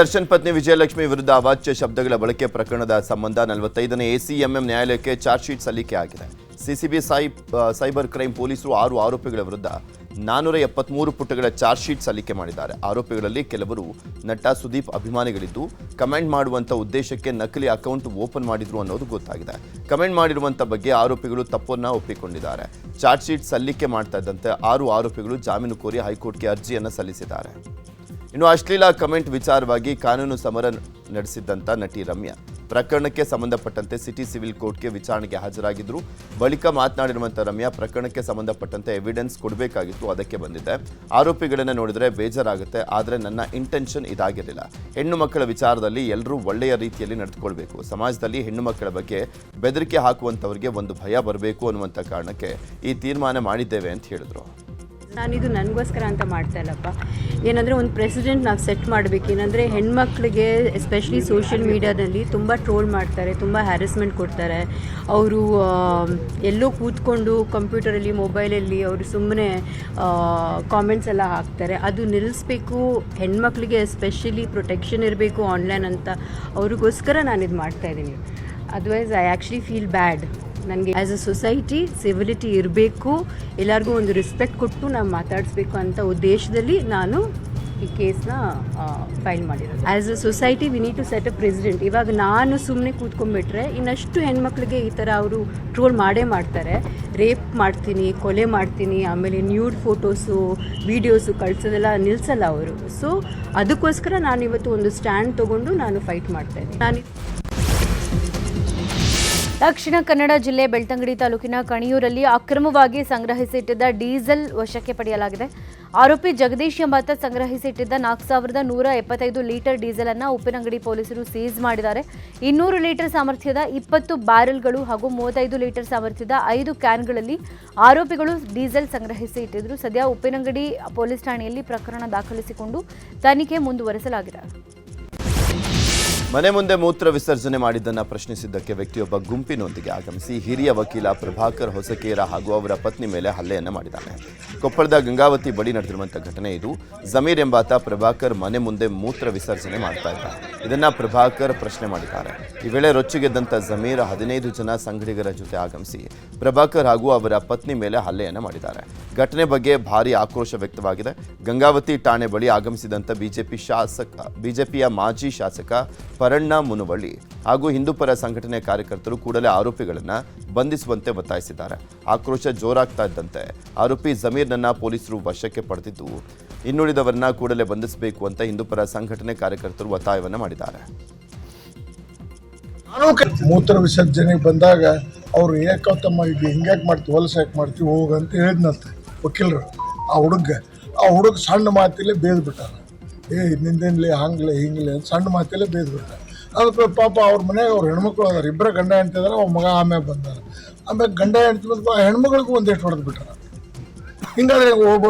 ದರ್ಶನ್ ಪತ್ನಿ ವಿಜಯಲಕ್ಷ್ಮಿ ವಿರುದ್ಧ ಅವಾಚ್ಯ ಶಬ್ದಗಳ ಬಳಕೆ ಪ್ರಕರಣದ ಸಂಬಂಧ 45ನೇ ACMM ನ್ಯಾಯಾಲಯಕ್ಕೆ ಚಾರ್ಜ್ ಶೀಟ್ ಸಲ್ಲಿಕೆ ಆಗಿದೆ. ಸಿಸಿಬಿ ಸೈಬರ್ ಕ್ರೈಮ್ ಪೊಲೀಸರು 6 ಆರೋಪಿಗಳ ವಿರುದ್ಧ 473 ಪುಟಗಳ ಚಾರ್ಜ್ ಶೀಟ್ ಸಲ್ಲಿಕೆ ಮಾಡಿದ್ದಾರೆ. ಆರೋಪಿಗಳಲ್ಲಿ ಕೆಲವರು ನಟ ಸುದೀಪ್ ಅಭಿಮಾನಿಗಳಿದ್ದು ಕಮೆಂಟ್ ಮಾಡುವಂಥ ಉದ್ದೇಶಕ್ಕೆ ನಕಲಿ ಅಕೌಂಟ್ ಓಪನ್ ಮಾಡಿದ್ರು ಅನ್ನೋದು ಗೊತ್ತಾಗಿದೆ. ಕಮೆಂಟ್ ಮಾಡಿರುವಂಥ ಬಗ್ಗೆ ಆರೋಪಿಗಳು ತಪ್ಪನ್ನು ಒಪ್ಪಿಕೊಂಡಿದ್ದಾರೆ. ಚಾರ್ಜ್ ಶೀಟ್ ಸಲ್ಲಿಕೆ ಮಾಡ್ತಾ ಇದ್ದಂತೆ 6 ಆರೋಪಿಗಳು ಜಾಮೀನು ಕೋರಿ ಹೈಕೋರ್ಟ್ಗೆ ಅರ್ಜಿಯನ್ನು ಸಲ್ಲಿಸಿದ್ದಾರೆ. ಇನ್ನು ಅಶ್ಲೀಲ ಕಮೆಂಟ್ ವಿಚಾರವಾಗಿ ಕಾನೂನು ಸಮರ ನಡೆಸಿದ್ದಂಥ ನಟಿ ರಮ್ಯಾ ಪ್ರಕರಣಕ್ಕೆ ಸಂಬಂಧಪಟ್ಟಂತೆ ಸಿಟಿ ಸಿವಿಲ್ ಕೋರ್ಟ್ಗೆ ವಿಚಾರಣೆಗೆ ಹಾಜರಾಗಿದ್ದರು. ಬಳಿಕ ಮಾತನಾಡಿರುವಂಥ ರಮ್ಯಾ ಪ್ರಕರಣಕ್ಕೆ ಸಂಬಂಧಪಟ್ಟಂತೆ ಎವಿಡೆನ್ಸ್ ಕೊಡಬೇಕಾಗಿತ್ತು, ಅದಕ್ಕೆ ಬಂದಿದ್ದೆ. ಆರೋಪಿಗಳನ್ನು ನೋಡಿದರೆ ಬೇಜಾರಾಗುತ್ತೆ, ಆದರೆ ನನ್ನ ಇಂಟೆನ್ಷನ್ ಇದಾಗಿರಲಿಲ್ಲ. ಹೆಣ್ಣು ಮಕ್ಕಳ ವಿಚಾರದಲ್ಲಿ ಎಲ್ಲರೂ ಒಳ್ಳೆಯ ರೀತಿಯಲ್ಲಿ ನಡೆದುಕೊಳ್ಬೇಕು. ಸಮಾಜದಲ್ಲಿ ಹೆಣ್ಣು ಮಕ್ಕಳ ಬಗ್ಗೆ ಬೆದರಿಕೆ ಹಾಕುವಂಥವ್ರಿಗೆ ಒಂದು ಭಯ ಬರಬೇಕು ಅನ್ನುವಂಥ ಕಾರಣಕ್ಕೆ ಈ ತೀರ್ಮಾನ ಮಾಡಿದ್ದೇವೆ ಅಂತ ಹೇಳಿದರು. ನಾನಿದು ನನಗೋಸ್ಕರ ಅಂತ ಮಾಡ್ತಾ ಇಲ್ಲಪ್ಪ. ಏನಂದರೆ ಒಂದು ಪ್ರೆಸಿಡೆಂಟ್ ನಾವು ಸೆಟ್ ಮಾಡಬೇಕು. ಏನಂದರೆ ಹೆಣ್ಮಕ್ಳಿಗೆ ಎಸ್ಪೆಷಲಿ ಸೋಷಿಯಲ್ ಮೀಡಿಯಾದಲ್ಲಿ ತುಂಬ ಟ್ರೋಲ್ ಮಾಡ್ತಾರೆ, ತುಂಬ ಹ್ಯಾರಸ್ಮೆಂಟ್ ಕೊಡ್ತಾರೆ. ಅವರು ಎಲ್ಲೋ ಕೂತ್ಕೊಂಡು ಕಂಪ್ಯೂಟರಲ್ಲಿ ಮೊಬೈಲಲ್ಲಿ ಅವರು ಸುಮ್ಮನೆ ಕಾಮೆಂಟ್ಸ್ ಎಲ್ಲ ಹಾಕ್ತಾರೆ. ಅದು ನಿಲ್ಲಿಸ್ಬೇಕು. ಹೆಣ್ಮಕ್ಳಿಗೆ ಎಸ್ಪೆಷಲಿ ಪ್ರೊಟೆಕ್ಷನ್ ಇರಬೇಕು ಆನ್ಲೈನ್ ಅಂತ ಅವ್ರಿಗೋಸ್ಕರ ನಾನಿದು ಮಾಡ್ತಾಯಿದ್ದೀನಿ. Otherwise I actually feel bad. ನನಗೆ ಆ್ಯಸ್ ಅ ಸೊಸೈಟಿ ಸಿವಿಲಿಟಿ ಇರಬೇಕು, ಎಲ್ಲರಿಗೂ ಒಂದು ರೆಸ್ಪೆಕ್ಟ್ ಕೊಟ್ಟು ನಾವು ಮಾತಾಡಿಸ್ಬೇಕು ಅಂತ ಉದ್ದೇಶದಲ್ಲಿ ನಾನು ಈ ಕೇಸ್ನ ಫೈಲ್ ಮಾಡಿರೋದು. As a society we need to set a president. ಇವಾಗ ನಾನು ಸುಮ್ಮನೆ ಕೂತ್ಕೊಂಡ್ಬಿಟ್ರೆ ಇನ್ನಷ್ಟು ಹೆಣ್ಮಕ್ಳಿಗೆ ಈ ಥರ ಅವರು ಟ್ರೋಲ್ ಮಾಡೇ ಮಾಡ್ತಾರೆ. ರೇಪ್ ಮಾಡ್ತೀನಿ, ಕೊಲೆ ಮಾಡ್ತೀನಿ, ಆಮೇಲೆ ನ್ಯೂಡ್ ಫೋಟೋಸು ವೀಡಿಯೋಸು ಕಳಿಸೋದೆಲ್ಲ ನಿಲ್ಲಿಸಲ್ಲ ಅವರು. ಸೊ ಅದಕ್ಕೋಸ್ಕರ ನಾನು ಇವತ್ತು ಒಂದು ಸ್ಟ್ಯಾಂಡ್ ತೊಗೊಂಡು ನಾನು ಫೈಟ್ ಮಾಡ್ತಾಯಿದ್ದೀನಿ. ದಕ್ಷಿಣ ಕನ್ನಡ ಜಿಲ್ಲೆ ಬೆಳ್ತಂಗಡಿ ತಾಲೂಕಿನ ಕಣಿಯೂರಲ್ಲಿ ಅಕ್ರಮವಾಗಿ ಸಂಗ್ರಹಿಸಿಟ್ಟಿದ್ದ ಡೀಸೆಲ್ ವಶಕ್ಕೆ ಪಡೆಯಲಾಗಿದೆ. ಆರೋಪಿ ಜಗದೀಶ್ ಎಂಬಾತ ಸಂಗ್ರಹಿಸಿಟ್ಟಿದ್ದ 4175 ಲೀಟರ್ ಡೀಸೆಲ್ ಅನ್ನು ಉಪ್ಪಿನಂಗಡಿ ಪೊಲೀಸರು ಸೀಸ್ ಮಾಡಿದ್ದಾರೆ. 200 ಲೀಟರ್ ಸಾಮರ್ಥ್ಯದ 20 ಬ್ಯಾರೆಲ್ಗಳು ಹಾಗೂ 35 ಲೀಟರ್ ಸಾಮರ್ಥ್ಯದ 5 ಕ್ಯಾನ್ಗಳಲ್ಲಿ ಆರೋಪಿಗಳು ಡೀಸೆಲ್ ಸಂಗ್ರಹಿಸಿ ಇಟ್ಟಿದ್ರು. ಸದ್ಯ ಉಪ್ಪಿನಂಗಡಿ ಪೊಲೀಸ್ ಠಾಣೆಯಲ್ಲಿ ಪ್ರಕರಣ ದಾಖಲಿಸಿಕೊಂಡು ತನಿಖೆ ಮುಂದುವರೆಸಲಾಗಿದೆ. ಮನೆ ಮುಂದೆ ಮೂತ್ರ ವಿಸರ್ಜನೆ ಮಾಡಿದ್ದನ್ನು ಪ್ರಶ್ನಿಸಿದ್ದಕ್ಕೆ ವ್ಯಕ್ತಿಯೊಬ್ಬ ಗುಂಪಿನೊಂದಿಗೆ ಆಗಮಿಸಿ ಹಿರಿಯ ವಕೀಲ ಪ್ರಭಾಕರ್ ಹೊಸಕೇರ ಹಾಗೂ ಅವರ ಪತ್ನಿ ಮೇಲೆ ಹಲ್ಲೆಯನ್ನು ಮಾಡಿದ್ದಾನೆ. ಕೊಪ್ಪಳದ ಗಂಗಾವತಿ ಬಳಿ ನಡೆದಿರುವಂಥ ಘಟನೆ ಇದು. ಜಮೀರ್ ಎಂಬಾತ ಪ್ರಭಾಕರ್ ಮನೆ ಮುಂದೆ ಮೂತ್ರ ವಿಸರ್ಜನೆ ಮಾಡ್ತಾ ಇದ್ದ. ಇದನ್ನು ಪ್ರಭಾಕರ್ ಪ್ರಶ್ನೆ ಮಾಡಿದ್ದಾರೆ. ಈ ವೇಳೆ ರೊಚ್ಚಿಗೆದ್ದಂಥ ಜಮೀರ್ 15 ಜನ ಸಂಗಡಿಗರ ಜೊತೆ ಆಗಮಿಸಿ ಪ್ರಭಾಕರ್ ಹಾಗೂ ಅವರ ಪತ್ನಿ ಮೇಲೆ ಹಲ್ಲೆಯನ್ನು ಮಾಡಿದ್ದಾರೆ. ಘಟನೆ ಬಗ್ಗೆ ಭಾರೀ ಆಕ್ರೋಶ ವ್ಯಕ್ತವಾಗಿದೆ. ಗಂಗಾವತಿ ಠಾಣೆ ಬಳಿ ಆಗಮಿಸಿದಂಥ ಬಿಜೆಪಿಯ ಮಾಜಿ ಶಾಸಕ ಪರಣ್ಣ ಮುನುವಳ್ಳಿ ಹಾಗೂ ಹಿಂದೂಪರ ಸಂಘಟನೆ ಕಾರ್ಯಕರ್ತರು ಕೂಡಲೇ ಆರೋಪಿಗಳನ್ನು ಬಂಧಿಸುವಂತೆ ಒತ್ತಾಯಿಸಿದ್ದಾರೆ. ಆಕ್ರೋಶ ಜೋರಾಗ್ತಾ ಇದ್ದಂತೆ ಆರೋಪಿ ಜಮೀರ್ನನ್ನ ಪೊಲೀಸರು ವಶಕ್ಕೆ ಪಡೆದಿದ್ದು, ಇನ್ನುಳಿದವರನ್ನ ಕೂಡಲೇ ಬಂಧಿಸಬೇಕು ಅಂತ ಹಿಂದೂಪರ ಸಂಘಟನೆ ಕಾರ್ಯಕರ್ತರು ಒತ್ತಾಯವನ್ನು ಮಾಡಿದ್ದಾರೆ. ಮೂತ್ರ ವಿಸರ್ಜನೆಗೆ ಬಂದಾಗ ಅವರು ಏಕತ್ತಮ್ಮ ಇದು ಹಿಂಗ್ಯಾಕೆ ಮಾಡ್ತೀವಿ, ಹೊಲಸು ಯಾಕೆ ಮಾಡ್ತೀವಿ ಹೋಗಂತ ಹೇಳಿದ್ನಂತೆ ವಕೀಲರು. ಆ ಹುಡುಗ ಸಣ್ಣ ಮಾತಿಲ್ಲೇ ಬೇದ್ಬಿಟ್ಟಾರ. ನಿಂದೇನ್ಲಿ ಹಂಗ್ಲೆ ಹಿಂಗ್ಲೆ ಅಂತ ಸಣ್ಣ ಮಾತಿಲ್ಲೇ ಬೇದ್ಬಿಟ್ಟಾರ. ಅದಕ್ಕೆ ಪಾಪ ಅವ್ರ ಮನೆಗೆ ಅವ್ರು ಹೆಣ್ಮಕ್ಳು ಅದಾರ, ಇಬ್ಬರ ಗಂಡ ಹೆಂಡ್ತಿದಾರೆ. ಅವ್ರ ಮಗ ಆಮ್ಯಾಗ ಬಂದಾರ. ಆಮ್ಯಾಗ ಗಂಡ ಹೆಂಡ್ತಿ ಬಂದು ಹೆಣ್ಮಗಳಿಗೂ ಒಂದೇಟು ಹೊಡೆದು ಬಿಟ್ಟಾರ. ಹಿಂಗಾದ್ರೆ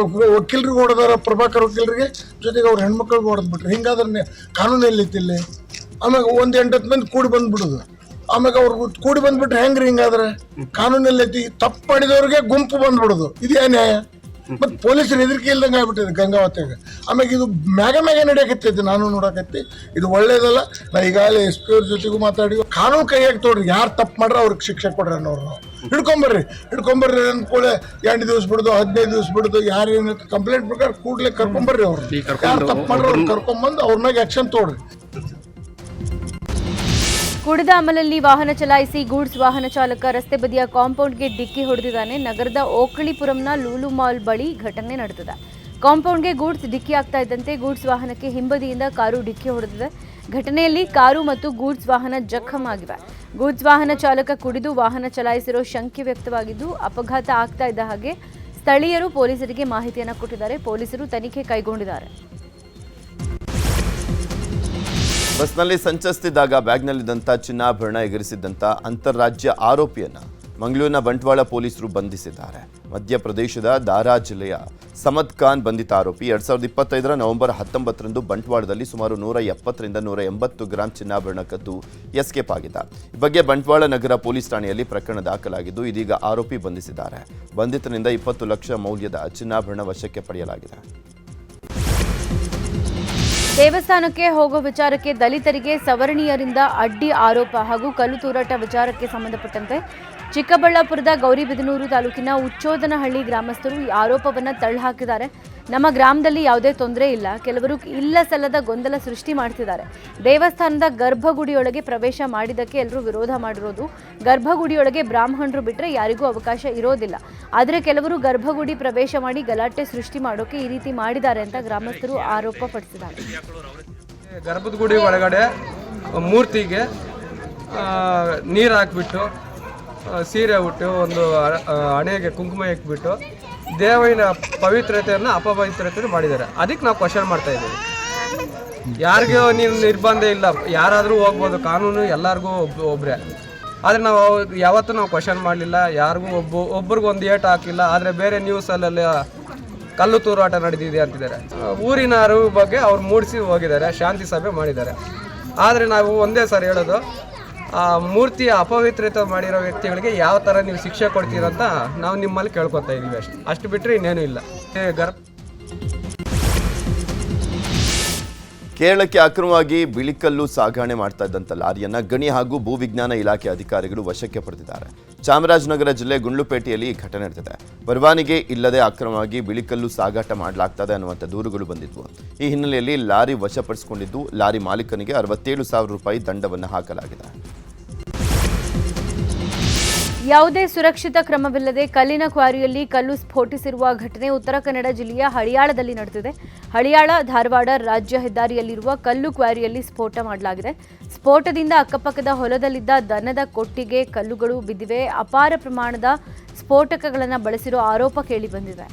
ವಕೀಲರಿಗೆ ಹೊಡೆದಾರ, ಪ್ರಭಾಕರ್ ವಕೀಲರಿಗೆ, ಜೊತೆಗೆ ಅವ್ರ ಹೆಣ್ಮಕ್ಳಿಗೆ ಹೊಡೆದು ಬಿಟ್ರು. ಹಿಂಗಾದ್ರೆ ಕಾನೂನು ಎಲ್ಲಿತ್ತಿಲ್ಲಿ? ಆಮ್ಯಾಗ 1-8 ಮಂದಿ ಕೂಡಿ ಬಂದ್ಬಿಡುದು. ಆಮ್ಯಾಗ ಅವ್ರು ಕೂಡಿ ಬಂದ್ಬಿಟ್ರೆ ಹೆಂಗ್ರಿ? ಹಿಂಗಾದ್ರೆ ಕಾನೂನಲ್ಲಿ ಐತಿ. ತಪ್ಪು ಮಾಡಿದವ್ರಿಗೆ ಗುಂಪು ಬಂದ್ಬಿಡುದು. ಇದೇ ನ್ಯಾಯ? ಮತ್ತು ಪೊಲೀಸರು ಹೆದರಿಕೆ ಇಲ್ದಂಗೆ ಆಗ್ಬಿಟ್ಟಿದೆ ಗಂಗಾವತಿಯಾಗ. ಆಮ್ಯಾಗ ಇದು ಮ್ಯಾಗ ನಡೆಯಕತ್ತೈತಿ. ನಾನು ನೋಡಕತ್ತಿ ಇದು ಒಳ್ಳೇದಲ್ಲ. ನಾ ಈಗಾಗಲೇ SP ಅವ್ರ ಜೊತೆಗೂ ಮಾತಾಡಿ ಕಾನೂನು ಕೈಯಾಗಿ ತೊಡ್ರಿ, ಯಾರು ತಪ್ಪು ಮಾಡ್ರೆ ಅವ್ರಿಗೆ ಶಿಕ್ಷೆ ಕೊಡ್ರಿ ಅನ್ನೋರು. ನಾವು ಹಿಡ್ಕೊಂಬರ್ರಿ ಅಂದ ಕೂಡ 2 ದಿವಸ ಬಿಡೋದು, 15 ದಿವಸ ಬಿಡೋದು, ಯಾರೇನು ಕಂಪ್ಲೇಂಟ್ ಪ್ರಕಾರ ಕೂಡಲೇ ಕರ್ಕೊಂಬರ್ರಿ. ಅವ್ರು ಯಾರು ತಪ್ಪು ಮಾಡ್ರೆ ಅವ್ರು ಕರ್ಕೊಂಬಂದು ಅವ್ರ ಮ್ಯಾಗ ಆ್ಯಕ್ಷನ್ ತೊಡ್ರಿ. ಕುಡಿದ ಅಮಲಲ್ಲಿ ವಾಹನ ಚಲಾಯಿಸಿ ಗೂಡ್ಸ್ ವಾಹನ ಚಾಲಕ ರಸ್ತೆ ಬದಿಯ ಕಾಂಪೌಂಡ್ಗೆ ಡಿಕ್ಕಿ ಹೊಡೆದಿದ್ದಾನೆ. ನಗರದ ಓಕಳಿಪುರಂನ ಲೂಲು ಮಾಲ್ ಬಳಿ ಘಟನೆ ನಡೆದಿದೆ. ಕಾಂಪೌಂಡ್ಗೆ ಗೂಡ್ಸ್ ಡಿಕ್ಕಿ ಆಗ್ತಾ ಇದ್ದಂತೆ ಗೂಡ್ಸ್ ವಾಹನಕ್ಕೆ ಹಿಂಬದಿಯಿಂದ ಕಾರು ಡಿಕ್ಕಿ ಹೊಡೆದಿದೆ. ಘಟನೆಯಲ್ಲಿ ಕಾರು ಮತ್ತು ಗೂಡ್ಸ್ ವಾಹನ ಜಖಂ ಆಗಿವೆ. ಗೂಡ್ಸ್ ವಾಹನ ಚಾಲಕ ಕುಡಿದು ವಾಹನ ಚಲಾಯಿಸಿರೋ ಶಂಕೆ ವ್ಯಕ್ತವಾಗಿದ್ದು, ಅಪಘಾತ ಆಗ್ತಾ ಇದ್ದ ಹಾಗೆ ಸ್ಥಳೀಯರು ಪೊಲೀಸರಿಗೆ ಮಾಹಿತಿಯನ್ನು ಕೊಟ್ಟಿದ್ದಾರೆ. ಪೊಲೀಸರು ತನಿಖೆ ಕೈಗೊಂಡಿದ್ದಾರೆ. ಬಸ್ನಲ್ಲಿ ಸಂಚರಿಸುತ್ತಿದ್ದಾಗ ಬ್ಯಾಗ್ನಲ್ಲಿದ್ದಂಥ ಚಿನ್ನಾಭರಣ ಎಗರಿಸಿದ್ದಂಥ ಅಂತಾರಾಜ್ಯ ಆರೋಪಿಯನ್ನು ಮಂಗಳೂರಿನ ಬಂಟ್ವಾಳ ಪೊಲೀಸರು ಬಂಧಿಸಿದ್ದಾರೆ. ಮಧ್ಯಪ್ರದೇಶದ ದಾರಾ ಜಿಲ್ಲೆಯ ಸಮದ್ ಖಾನ್ ಬಂಧಿತ ಆರೋಪಿ 2025 ನವೆಂಬರ್ 19ರಂದು ಬಂಟ್ವಾಳದಲ್ಲಿ ಸುಮಾರು 170ರಿಂದ 180 ಗ್ರಾಂ ಚಿನ್ನಾಭರಣ ಕದ್ದು ಎಸ್ಕೇಪ್ ಆಗಿದ್ದ. ಈ ಬಗ್ಗೆ ಬಂಟ್ವಾಳ ನಗರ ಪೊಲೀಸ್ ಠಾಣೆಯಲ್ಲಿ ಪ್ರಕರಣ ದಾಖಲಾಗಿದ್ದು, ಇದೀಗ ಆರೋಪಿ ಬಂಧಿಸಿದ್ದಾರೆ. ಬಂಧಿತನಿಂದ 20 ಲಕ್ಷ ಮೌಲ್ಯದ ಚಿನ್ನಾಭರಣ ವಶಕ್ಕೆ ಪಡೆಯಲಾಗಿದೆ. ದೇವಸ್ಥಾನಕ್ಕೆ ಹೋಗೋ ವಿಚಾರಕ್ಕೆ ದಲಿತರಿಗೆ ಸವರ್ಣೀಯರಿಂದ ಅಡ್ಡಿ ಆರೋಪ ಹಾಗೂ ಕಲ್ಲು ತೂರಾಟ ವಿಚಾರಕ್ಕೆ ಸಂಬಂಧಪಟ್ಟಂತೆ ಚಿಕ್ಕಬಳ್ಳಾಪುರದ ಗೌರಿಬಿದನೂರು ತಾಲೂಕಿನ ಉಚ್ಚೋದನಹಳ್ಳಿ ಗ್ರಾಮಸ್ಥರು ಈ ಆರೋಪವನ್ನು ತಳ್ಳಹಾಕಿದ್ದಾರೆ. ನಮ್ಮ ಗ್ರಾಮದಲ್ಲಿ ಯಾವುದೇ ತೊಂದರೆ ಇಲ್ಲ, ಕೆಲವರು ಇಲ್ಲ ಸಲ್ಲದ ಗೊಂದಲ ಸೃಷ್ಟಿ ಮಾಡ್ತಿದ್ದಾರೆ. ದೇವಸ್ಥಾನದ ಗರ್ಭಗುಡಿಯೊಳಗೆ ಪ್ರವೇಶ ಮಾಡಿದ್ದಕ್ಕೆ ಎಲ್ಲರೂ ವಿರೋಧ ಮಾಡಿರೋದು. ಗರ್ಭಗುಡಿಯೊಳಗೆ ಬ್ರಾಹ್ಮಣರು ಬಿಟ್ಟರೆ ಯಾರಿಗೂ ಅವಕಾಶ ಇರೋದಿಲ್ಲ. ಆದರೆ ಕೆಲವರು ಗರ್ಭಗುಡಿ ಪ್ರವೇಶ ಮಾಡಿ ಗಲಾಟೆ ಸೃಷ್ಟಿ ಮಾಡೋಕೆ ಈ ರೀತಿ ಮಾಡಿದ್ದಾರೆ ಅಂತ ಗ್ರಾಮಸ್ಥರು ಆರೋಪ ಪಡಿಸಿದ್ದಾರೆ. ಗರ್ಭದ ಗುಡಿ ಒಳಗಡೆ ಮೂರ್ತಿಗೆ ನೀರು ಹಾಕ್ಬಿಟ್ಟು, ಸೀರೆ ಉಟ್ಟು, ಒಂದು ಹಣೆಗೆ ಕುಂಕುಮ ಇಕ್ಬಿಟ್ಟು ದೇವಿನ ಪವಿತ್ರತೆಯನ್ನು ಅಪವಿತ್ರತೆ ಮಾಡಿದ್ದಾರೆ. ಅದಕ್ಕೆ ನಾವು ಕ್ವಶನ್ ಮಾಡ್ತಾ ಇದ್ದೀವಿ. ಯಾರಿಗೂ ನೀನು ನಿರ್ಬಂಧ ಇಲ್ಲ, ಯಾರಾದರೂ ಹೋಗ್ಬೋದು, ಕಾನೂನು ಎಲ್ಲರಿಗೂ ಒಬ್ಬರೇ. ಆದರೆ ನಾವು ಯಾವತ್ತೂ ನಾವು ಕ್ವಶನ್ ಮಾಡಲಿಲ್ಲ, ಯಾರಿಗೂ ಒಬ್ರಿಗೂ ಒಂದು ಏಟು ಹಾಕಿಲ್ಲ. ಆದರೆ ಬೇರೆ ನ್ಯೂಸಲ್ಲೆಲ್ಲ ಕಲ್ಲು ತೂರಾಟ ನಡೆದಿದೆ ಅಂತಿದ್ದಾರೆ. ಊರಿನ ಅರಿವು ಬಗ್ಗೆ ಅವ್ರು ಮೂಡಿಸಿ ಹೋಗಿದ್ದಾರೆ, ಶಾಂತಿ ಸಭೆ ಮಾಡಿದ್ದಾರೆ. ಆದರೆ ನಾವು ಒಂದೇ ಸರಿ ಹೇಳೋದು, ಆ ಮೂರ್ತಿಯ ಅಪವಿತ್ರತೆ ಮಾಡಿರೋ ವ್ಯಕ್ತಿಗಳಿಗೆ ಯಾವ ಥರ ನೀವು ಶಿಕ್ಷೆ ಕೊಡ್ತೀರಂತ ನಾವು ನಿಮ್ಮಲ್ಲಿ ಕೇಳ್ಕೊತಾ ಇದ್ದೀವಿ. ಅಷ್ಟು ಬಿಟ್ಟರೆ ಇನ್ನೇನು ಇಲ್ಲ. ಕೇರಳಕ್ಕೆ ಅಕ್ರಮವಾಗಿ ಬಿಳಿಕಲ್ಲು ಸಾಗಣೆ ಮಾಡ್ತಾ ಇದ್ದಂಥ ಲಾರಿಯನ್ನು ಗಣಿ ಹಾಗೂ ಭೂವಿಜ್ಞಾನ ಇಲಾಖೆ ಅಧಿಕಾರಿಗಳು ವಶಕ್ಕೆ ಪಡೆದಿದ್ದಾರೆ. ಚಾಮರಾಜನಗರ ಜಿಲ್ಲೆ ಗುಂಡ್ಲುಪೇಟೆಯಲ್ಲಿ ಈ ಘಟನೆ ನಡೆದಿದೆ. ಪರವಾನಗಿ ಇಲ್ಲದೆ ಅಕ್ರಮವಾಗಿ ಬಿಳಿಕಲ್ಲು ಸಾಗಾಟ ಮಾಡಲಾಗ್ತದೆ ಅನ್ನುವಂಥ ದೂರುಗಳು ಬಂದಿದ್ವು. ಈ ಹಿನ್ನೆಲೆಯಲ್ಲಿ ಲಾರಿ ವಶಪಡಿಸಿಕೊಂಡಿದ್ದು, ಲಾರಿ ಮಾಲೀಕನಿಗೆ 67,000 ರೂಪಾಯಿ ದಂಡವನ್ನು ಹಾಕಲಾಗಿದೆ. ಯಾವುದೇ ಸುರಕ್ಷಿತ ಕ್ರಮವಿಲ್ಲದೆ ಕಲ್ಲಿನ ಕ್ವಾರಿಯಲ್ಲಿ ಕಲ್ಲು ಸ್ಫೋಟಿಸಿರುವ ಘಟನೆ ಉತ್ತರ ಕನ್ನಡ ಜಿಲ್ಲೆಯ ಹಳಿಯಾಳದಲ್ಲಿ ನಡೆದಿದೆ. ಹಳಿಯಾಳ ಧಾರವಾಡ ರಾಜ್ಯ ಹೆದ್ದಾರಿಯಲ್ಲಿರುವ ಕಲ್ಲು ಕ್ವಾರಿಯಲ್ಲಿ ಸ್ಫೋಟ ಮಾಡಲಾಗಿದೆ. ಸ್ಫೋಟದಿಂದ ಅಕ್ಕಪಕ್ಕದ ಹೊಲದಲ್ಲಿದ್ದ ದನದ ಕೊಟ್ಟಿಗೆ ಕಲ್ಲುಗಳು ಬಿದ್ದಿವೆ. ಅಪಾರ ಪ್ರಮಾಣದ ಸ್ಫೋಟಕಗಳನ್ನು ಬಳಸಿರೋ ಆರೋಪ ಕೇಳಿಬಂದಿದೆ.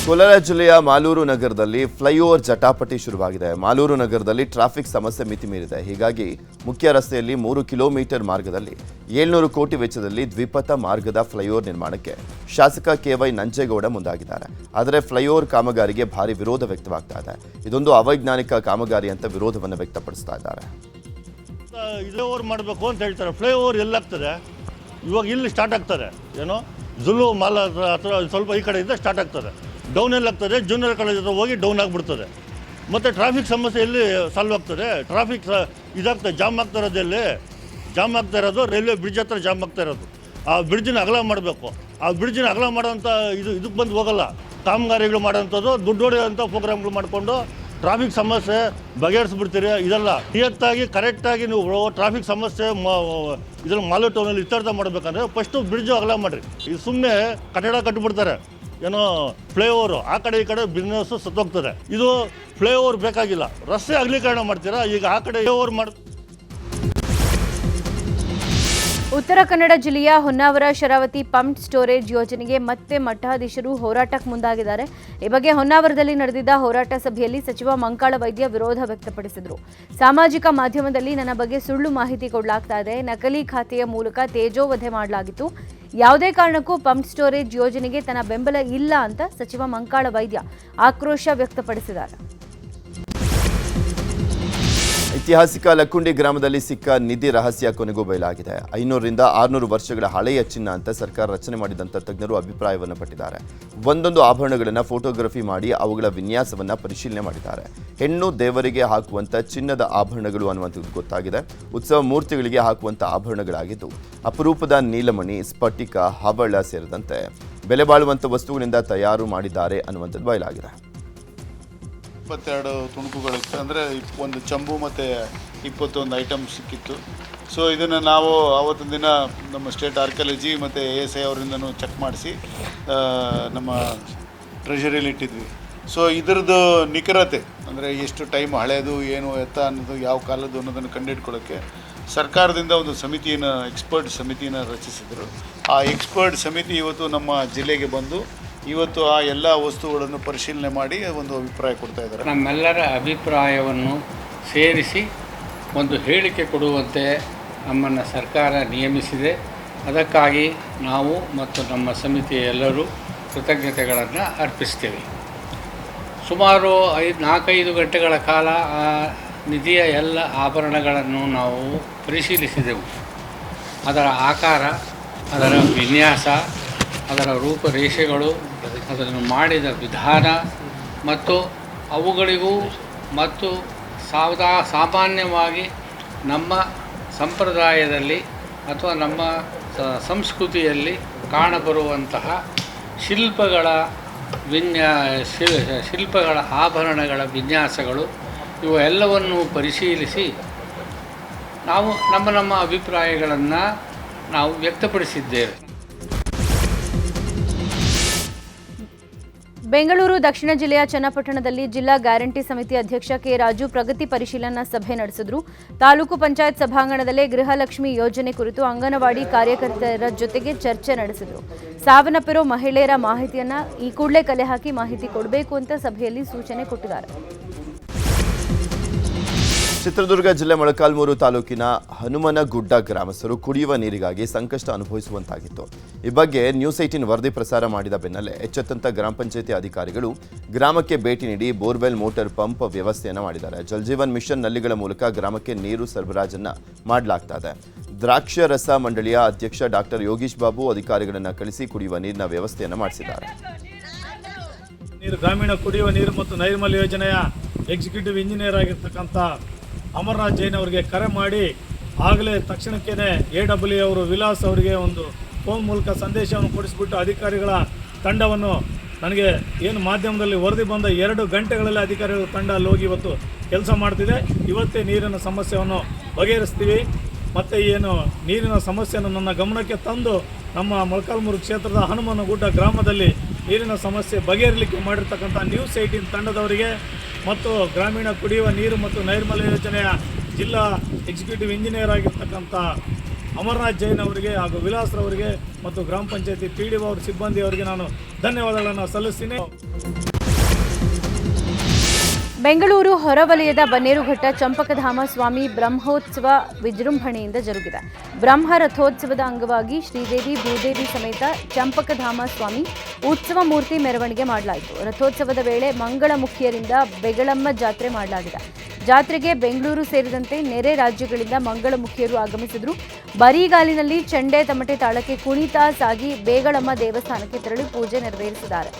ಕೋಲಾರ ಜಿಲ್ಲೆಯ ಮಾಲೂರು ನಗರದಲ್ಲಿ ಫ್ಲೈಓವರ್ ಜಟಾಪಟಿ ಶುರುವಾಗಿದೆ. ಮಾಲೂರು ನಗರದಲ್ಲಿ ಟ್ರಾಫಿಕ್ ಸಮಸ್ಯೆ ಮಿತಿ ಮೀರಿದೆ. ಹೀಗಾಗಿ ಮುಖ್ಯ ರಸ್ತೆಯಲ್ಲಿ 3 ಕಿಲೋಮೀಟರ್ ಮಾರ್ಗದಲ್ಲಿ 700 ಕೋಟಿ ವೆಚ್ಚದಲ್ಲಿ ದ್ವಿಪಥ ಮಾರ್ಗದ ಫ್ಲೈಓವರ್ ನಿರ್ಮಾಣಕ್ಕೆ ಶಾಸಕ KY ನಂಜೇಗೌಡ ಮುಂದಾಗಿದ್ದಾರೆ. ಆದರೆ ಫ್ಲೈಓವರ್ ಕಾಮಗಾರಿಗೆ ಭಾರಿ ವಿರೋಧ ವ್ಯಕ್ತವಾಗ್ತಾ ಇದೆ. ಇದೊಂದು ಅವೈಜ್ಞಾನಿಕ ಕಾಮಗಾರಿ ಅಂತ ವಿರೋಧವನ್ನು ವ್ಯಕ್ತಪಡಿಸ್ತಾ ಇದ್ದಾರೆ. ಫ್ಲೈಓವರ್ ಮಾಡಬೇಕು ಅಂತ ಹೇಳ್ತಾರೆ. ಫ್ಲೈಓವರ್ ಎಲ್ಲಾಗ್ತದೆ? ಇವಾಗ ಇಲ್ಲಿ ಸ್ಟಾರ್ಟ್ ಆಗ್ತದೆ, ಏನೋ ಜುಲು ಮಾಲ್ ಹತ್ರ ಸ್ವಲ್ಪ ಈ ಕಡೆಯಿಂದ ಸ್ಟಾರ್ಟ್ ಆಗ್ತದೆ, ಡೌನ್ ಎಲ್ಲಾಗ್ತದೆ, ಜೂನಿಯರ್ ಕಾಲೇಜ್ ಹತ್ರ ಹೋಗಿ ಡೌನ್ ಆಗಿಬಿಡ್ತದೆ. ಮತ್ತು ಟ್ರಾಫಿಕ್ ಸಮಸ್ಯೆ ಎಲ್ಲಿ ಸಾಲ್ವ್ ಆಗ್ತದೆ? ಟ್ರಾಫಿಕ್ ಇದಾಗ್ತದೆ, ಜಾಮ್ ಆಗ್ತಾ ಇರೋದು. ಎಲ್ಲಿ ಜಾಮ್ ಆಗ್ತಾ ಇರೋದು? ರೈಲ್ವೆ ಬ್ರಿಡ್ಜ್ ಹತ್ರ ಜಾಮ್ ಆಗ್ತಾ ಇರೋದು. ಆ ಬ್ರಿಡ್ಜಿನ ಅಗಲ ಮಾಡಬೇಕು. ಆ ಬ್ರಿಡ್ಜಿನ ಅಗಲ ಮಾಡೋಂಥ ಇದಕ್ಕೆ ಬಂದು ಹೋಗಲ್ಲ. ಕಾಮಗಾರಿಗಳು ಮಾಡೋಂಥದ್ದು ದುಡ್ಡು ಹೊಡೆಯೋಂಥ ಪ್ರೋಗ್ರಾಮ್ಗಳು ಮಾಡಿಕೊಂಡು ಟ್ರಾಫಿಕ್ ಸಮಸ್ಯೆ ಬಗೆಹರಿಸ್ಬಿಡ್ತೀರಿ. ಇದೆಲ್ಲ ನಿಯತ್ತಾಗಿ ಕರೆಕ್ಟಾಗಿ ನೀವು ಟ್ರಾಫಿಕ್ ಸಮಸ್ಯೆ ಇದ್ರಲ್ಲಿ ಮಾಲೂರು ಟೌನಲ್ಲಿ ಇತ್ಯರ್ಥ ಮಾಡಬೇಕಂದ್ರೆ ಫಸ್ಟು ಬ್ರಿಡ್ಜು ಅಗಲ ಮಾಡಿರಿ. ಇದು ಸುಮ್ಮನೆ ಕಟ್ಟಡ ಕಟ್ಟಿಬಿಡ್ತಾರೆ, ಏನೋ ಫ್ಲೈಓವರು ಆ ಕಡೆ ಈ ಕಡೆ ಬಿಸ್ನೆಸ್ಸು ಸತ್ತೋಗ್ತದೆ. ಇದು ಫ್ಲೈಓವರ್ ಬೇಕಾಗಿಲ್ಲ, ರಸ್ತೆ ಅಗಲೀಕರಣ ಮಾಡ್ತೀರಾ. ಈಗ ಆ ಕಡೆ ಫ್ಲೈಓವರ್ ಮಾಡಿ. ಉತ್ತರ ಕನ್ನಡ ಜಿಲ್ಲೆಯ ಹೊನ್ನಾವರ ಶರಾವತಿ ಪಂಪ್ ಸ್ಟೋರೇಜ್ ಯೋಜನೆಗೆ ಮತ್ತೆ ಮಠಾಧೀಶರು ಹೋರಾಟಕ್ಕೆ ಮುಂದಾಗಿದ್ದಾರೆ. ಈ ಬಗ್ಗೆ ಹೊನ್ನಾವರದಲ್ಲಿ ನಡೆದಿದ್ದ ಹೋರಾಟ ಸಭೆಯಲ್ಲಿ ಸಚಿವ ಮಂಕಾಳ ವೈದ್ಯ ವಿರೋಧ ವ್ಯಕ್ತಪಡಿಸಿದರು. ಸಾಮಾಜಿಕ ಮಾಧ್ಯಮದಲ್ಲಿ ನನ್ನ ಬಗ್ಗೆ ಸುಳ್ಳು ಮಾಹಿತಿ ಕೊಡಲಾಗ್ತಾ ಇದೆ, ನಕಲಿ ಖಾತೆಯ ಮೂಲಕ ತೇಜೋವಧೆ ಮಾಡಲಾಗಿತ್ತು, ಯಾವುದೇ ಕಾರಣಕ್ಕೂ ಪಂಪ್ ಸ್ಟೋರೇಜ್ ಯೋಜನೆಗೆ ತನ್ನ ಬೆಂಬಲ ಇಲ್ಲ ಅಂತ ಸಚಿವ ಮಂಕಾಳ ವೈದ್ಯ ಆಕ್ರೋಶ ವ್ಯಕ್ತಪಡಿಸಿದ್ದಾರೆ. ಐತಿಹಾಸಿಕ ಲಕ್ಕುಂಡಿ ಗ್ರಾಮದಲ್ಲಿ ಸಿಕ್ಕ ನಿಧಿ ರಹಸ್ಯ ಕೊನೆಗೂ ಬಯಲಾಗಿದೆ. 500ರಿಂದ 600 ವರ್ಷಗಳ ಹಳೆಯ ಚಿನ್ನ ಅಂತ ಸರ್ಕಾರ ರಚನೆ ಮಾಡಿದಂಥ ತಜ್ಞರು ಅಭಿಪ್ರಾಯವನ್ನು ಪಟ್ಟಿದ್ದಾರೆ. ಒಂದೊಂದು ಆಭರಣಗಳನ್ನು ಫೋಟೋಗ್ರಫಿ ಮಾಡಿ ಅವುಗಳ ವಿನ್ಯಾಸವನ್ನು ಪರಿಶೀಲನೆ ಮಾಡಿದ್ದಾರೆ. ಹೆಣ್ಣು ದೇವರಿಗೆ ಹಾಕುವಂಥ ಚಿನ್ನದ ಆಭರಣಗಳು ಅನ್ನುವಂಥದ್ದು ಗೊತ್ತಾಗಿದೆ. ಉತ್ಸವ ಮೂರ್ತಿಗಳಿಗೆ ಹಾಕುವಂಥ ಆಭರಣಗಳಾಗಿದ್ದು ಅಪರೂಪದ ನೀಲಮಣಿ, ಸ್ಫಟಿಕ, ಹವಳ ಸೇರಿದಂತೆ ಬೆಲೆ ಬಾಳುವಂಥ ವಸ್ತುಗಳಿಂದ ತಯಾರು ಮಾಡಿದ್ದಾರೆ ಅನ್ನುವಂಥದ್ದು ಬಯಲಾಗಿದೆ. 22 ತುಣುಕುಗಳಿತ್ತು, ಅಂದರೆ ಒಂದು ಚಂಬು ಮತ್ತು 21 ಐಟಮ್ ಸಿಕ್ಕಿತ್ತು. ಸೊ ಇದನ್ನು ನಾವು ಆವತ್ತಿನ ದಿನ ನಮ್ಮ ಸ್ಟೇಟ್ ಆರ್ಕಿಯಾಲಜಿ ಮತ್ತು ASI ಅವರಿಂದನೂ ಚೆಕ್ ಮಾಡಿಸಿ ನಮ್ಮ ಟ್ರೆಷರಿಯಲ್ಲಿ ಇಟ್ಟಿದ್ವಿ. ಸೊ ಇದರದ್ದು ನಿಖರತೆ ಅಂದರೆ ಎಷ್ಟು ಟೈಮ್ ಹಳೆಯದು, ಏನು ಎತ್ತ ಅನ್ನೋದು, ಯಾವ ಕಾಲದ್ದು ಅನ್ನೋದನ್ನು ಕಂಡುಹಿಡ್ಕೊಳ್ಳೋಕ್ಕೆ ಸರ್ಕಾರದಿಂದ ಒಂದು ಸಮಿತಿಯನ್ನು, ಎಕ್ಸ್ಪರ್ಟ್ ಸಮಿತಿಯನ್ನು ರಚಿಸಿದರು. ಆ ಎಕ್ಸ್ಪರ್ಟ್ ಸಮಿತಿ ಇವತ್ತು ನಮ್ಮ ಜಿಲ್ಲೆಗೆ ಬಂದು ಇವತ್ತು ಆ ಎಲ್ಲ ವಸ್ತುಗಳನ್ನು ಪರಿಶೀಲನೆ ಮಾಡಿ ಒಂದು ಅಭಿಪ್ರಾಯ ಕೊಡ್ತಾ ಇದ್ದಾರೆ. ನಮ್ಮೆಲ್ಲರ ಅಭಿಪ್ರಾಯವನ್ನು ಸೇರಿಸಿ ಒಂದು ಹೇಳಿಕೆ ಕೊಡುವಂತೆ ನಮ್ಮನ್ನು ಸರ್ಕಾರ ನಿಯಮಿಸಿದೆ. ಅದಕ್ಕಾಗಿ ನಾವು ಮತ್ತು ನಮ್ಮ ಸಮಿತಿಯ ಎಲ್ಲರೂ ಕೃತಜ್ಞತೆಗಳನ್ನು ಅರ್ಪಿಸ್ತೇವೆ. ಸುಮಾರು 4-5 ಗಂಟೆಗಳ ಕಾಲ ಆ ನಿಧಿಯ ಎಲ್ಲ ಆಭರಣಗಳನ್ನು ನಾವು ಪರಿಶೀಲಿಸಿದೆವು. ಅದರ ಆಕಾರ, ಅದರ ವಿನ್ಯಾಸ, ಅದರ ರೂಪರೇಷೆಗಳು, ಅದನ್ನು ಮಾಡಿದ ವಿಧಾನ ಮತ್ತು ಅವುಗಳಿಗೂ ಮತ್ತು ಸಾಮಾನ್ಯವಾಗಿ ನಮ್ಮ ಸಂಪ್ರದಾಯದಲ್ಲಿ ಅಥವಾ ನಮ್ಮ ಸಂಸ್ಕೃತಿಯಲ್ಲಿ ಕಾಣಬರುವಂತಹ ಶಿಲ್ಪಗಳ ಆಭರಣಗಳ ವಿನ್ಯಾಸಗಳು ಇವು ಎಲ್ಲವನ್ನು ಪರಿಶೀಲಿಸಿ ನಾವು ನಮ್ಮ ಅಭಿಪ್ರಾಯಗಳನ್ನು ನಾವು ವ್ಯಕ್ತಪಡಿಸಿದ್ದೇವೆ. ಬೆಂಗಳೂರು ದಕ್ಷಿಣ ಜಿಲ್ಲೆಯ ಚನ್ನಪಟ್ಟಣದಲ್ಲಿ ಜಿಲ್ಲಾ ಗ್ಯಾರಂಟಿ ಸಮಿತಿ ಅಧ್ಯಕ್ಷ ಕೆ ರಾಜು ಪ್ರಗತಿ ಪರಿಶೀಲನಾ ಸಭೆ ನಡೆಸಿದರು. ತಾಲೂಕು ಪಂಚಾಯತ್ ಸಭಾಂಗಣದಲ್ಲೇ ಗೃಹಲಕ್ಷ್ಮಿ ಯೋಜನೆ ಕುರಿತು ಅಂಗನವಾಡಿ ಕಾರ್ಯಕರ್ತರ ಜೊತೆಗೆ ಚರ್ಚೆ ನಡೆಸಿದರು. ಸಾವನ್ನಪ್ಪಿರೋ ಮಹಿಳೆಯರ ಮಾಹಿತಿಯನ್ನು ಈ ಕೂಡಲೇ ಕಲೆ ಹಾಕಿ ಮಾಹಿತಿ ಕೊಡಬೇಕು ಅಂತ ಸಭೆಯಲ್ಲಿ ಸೂಚನೆ ಕೊಟ್ಟಿದ್ದಾರೆ. ಚಿತ್ರದುರ್ಗ ಜಿಲ್ಲೆ ಮೊಳಕಾಲ್ಮೂರು ತಾಲೂಕಿನ ಹನುಮನಗುಡ್ಡ ಗ್ರಾಮಸ್ಥರು ಕುಡಿಯುವ ನೀರಿಗಾಗಿ ಸಂಕಷ್ಟ ಅನುಭವಿಸುವಂತಾಗಿತ್ತು. ಈ ಬಗ್ಗೆ ನ್ಯೂಸ್ 18 ವರದಿ ಪ್ರಸಾರ ಮಾಡಿದ ಬೆನ್ನಲ್ಲೇ ಎಚ್ಚೆತ್ತಂತ ಗ್ರಾಮ ಪಂಚಾಯಿತಿ ಅಧಿಕಾರಿಗಳು ಗ್ರಾಮಕ್ಕೆ ಭೇಟಿ ನೀಡಿ ಬೋರ್ವೆಲ್ ಮೋಟಾರ್ ಪಂಪ್ ವ್ಯವಸ್ಥೆಯನ್ನು ಮಾಡಿದ್ದಾರೆ. ಜಲಜೀವನ್ ಮಿಷನ್ ನಲ್ಲಿಗಳ ಮೂಲಕ ಗ್ರಾಮಕ್ಕೆ ನೀರು ಸರಬರಾಜನ್ನ ಮಾಡಲಾಗ್ತಾ ಇದೆ. ದ್ರಾಕ್ಷರಸ ಮಂಡಳಿಯ ಅಧ್ಯಕ್ಷ ಡಾಕ್ಟರ್ ಯೋಗೀಶ್ ಬಾಬು ಅಧಿಕಾರಿಗಳನ್ನು ಕಳಿಸಿ ಕುಡಿಯುವ ನೀರಿನ ವ್ಯವಸ್ಥೆಯನ್ನು ಮಾಡಿಸಿದ್ದಾರೆ. ಗ್ರಾಮೀಣ ಕುಡಿಯುವ ನೀರು ಮತ್ತು ನೈರ್ಮಲ್ಯ ಯೋಜನೆಯ ಎಕ್ಸಿಕ್ಯೂಟಿವ್ ಇಂಜಿನಿಯರ್ ಆಗಿರ್ತಕ್ಕಂಥ ಅಮರನಾಥ್ ಜೈನ್ ಅವರಿಗೆ ಕರೆ ಮಾಡಿ ಆಗಲೇ ತಕ್ಷಣಕ್ಕೇ AWA ಅವರು ವಿಲಾಸ್ ಅವರಿಗೆ ಒಂದು ಫೋನ್ ಮೂಲಕ ಸಂದೇಶವನ್ನು ಕೊಡಿಸಿಬಿಟ್ಟು ಅಧಿಕಾರಿಗಳ ತಂಡವನ್ನು ನನಗೆ ಏನು ಮಾಧ್ಯಮದಲ್ಲಿ ವರದಿ ಬಂದ 2 ಗಂಟೆಗಳಲ್ಲಿ ಅಧಿಕಾರಿಗಳ ತಂಡ ಅಲ್ಲಿ ಹೋಗಿ ಇವತ್ತು ಕೆಲಸ ಮಾಡ್ತಿದೆ. ಇವತ್ತೇ ನೀರಿನ ಸಮಸ್ಯೆಯನ್ನು ಬಗೆಹರಿಸ್ತೀವಿ. ಮತ್ತು ಏನು ನೀರಿನ ಸಮಸ್ಯೆಯನ್ನು ನನ್ನ ಗಮನಕ್ಕೆ ತಂದು ನಮ್ಮ ಮೊಳಕಾಲ್ಮೂರು ಕ್ಷೇತ್ರದ ಹನುಮನಗುಡ್ಡ ಗ್ರಾಮದಲ್ಲಿ ನೀರಿನ ಸಮಸ್ಯೆ ಬಗೆಹರಿಲಿಕ್ಕೆ ಮಾಡಿರ್ತಕ್ಕಂಥ ನ್ಯೂಸ್ 18 ತಂಡದವರಿಗೆ ಮತ್ತು ಗ್ರಾಮೀಣ ಕುಡಿಯುವ ನೀರು ಮತ್ತು ನೈರ್ಮಲ್ಯ ಯೋಜನೆಯ ಜಿಲ್ಲಾ ಎಕ್ಸಿಕ್ಯೂಟಿವ್ ಇಂಜಿನಿಯರ್ ಆಗಿರ್ತಕ್ಕಂಥ ಅಮರನಾಥ್ ಜೈನ್ ಅವರಿಗೆ ಹಾಗೂ ವಿಲಾಸ್ರವರಿಗೆ ಮತ್ತು ಗ್ರಾಮ ಪಂಚಾಯತಿ PDO ಅವರ ಸಿಬ್ಬಂದಿಯವರಿಗೆ ನಾನು ಧನ್ಯವಾದಗಳನ್ನು ಸಲ್ಲಿಸ್ತೀನಿ. ಬೆಂಗಳೂರು ಹೊರವಲಯದ ಬನ್ನೇರುಘಟ್ಟ ಚಂಪಕಧಾಮ ಸ್ವಾಮಿ ಬ್ರಹ್ಮೋತ್ಸವ ವಿಜೃಂಭಣೆಯಿಂದ ಜರುಗಿದೆ. ಬ್ರಹ್ಮ ರಥೋತ್ಸವದ ಅಂಗವಾಗಿ ಶ್ರೀದೇವಿ ಭೂದೇವಿ ಸಮೇತ ಚಂಪಕಧಾಮ ಸ್ವಾಮಿ ಉತ್ಸವ ಮೂರ್ತಿ ಮೆರವಣಿಗೆ ಮಾಡಲಾಯಿತು. ರಥೋತ್ಸವದ ವೇಳೆ ಮಂಗಳಮುಖಿಯರಿಂದ ಬೆಗಳಮ್ಮ ಜಾತ್ರೆ ಮಾಡಲಾಗಿದೆ. ಜಾತ್ರೆಗೆ ಬೆಂಗಳೂರು ಸೇರಿದಂತೆ ನೆರೆ ರಾಜ್ಯಗಳಿಂದ ಮಂಗಳಮುಖಿಯರು ಆಗಮಿಸಿದರು. ಬರಿಗಾಲಿನಲ್ಲಿ ಚಂಡೆ ತಮಟೆ ತಾಳಕ್ಕೆ ಕುಣಿತಾ ಸಾಗಿ ಬೇಗಳಮ್ಮ ದೇವಸ್ಥಾನಕ್ಕೆ ತೆರಳಿ ಪೂಜೆ ನೆರವೇರಿಸಿದ್ದಾರೆ.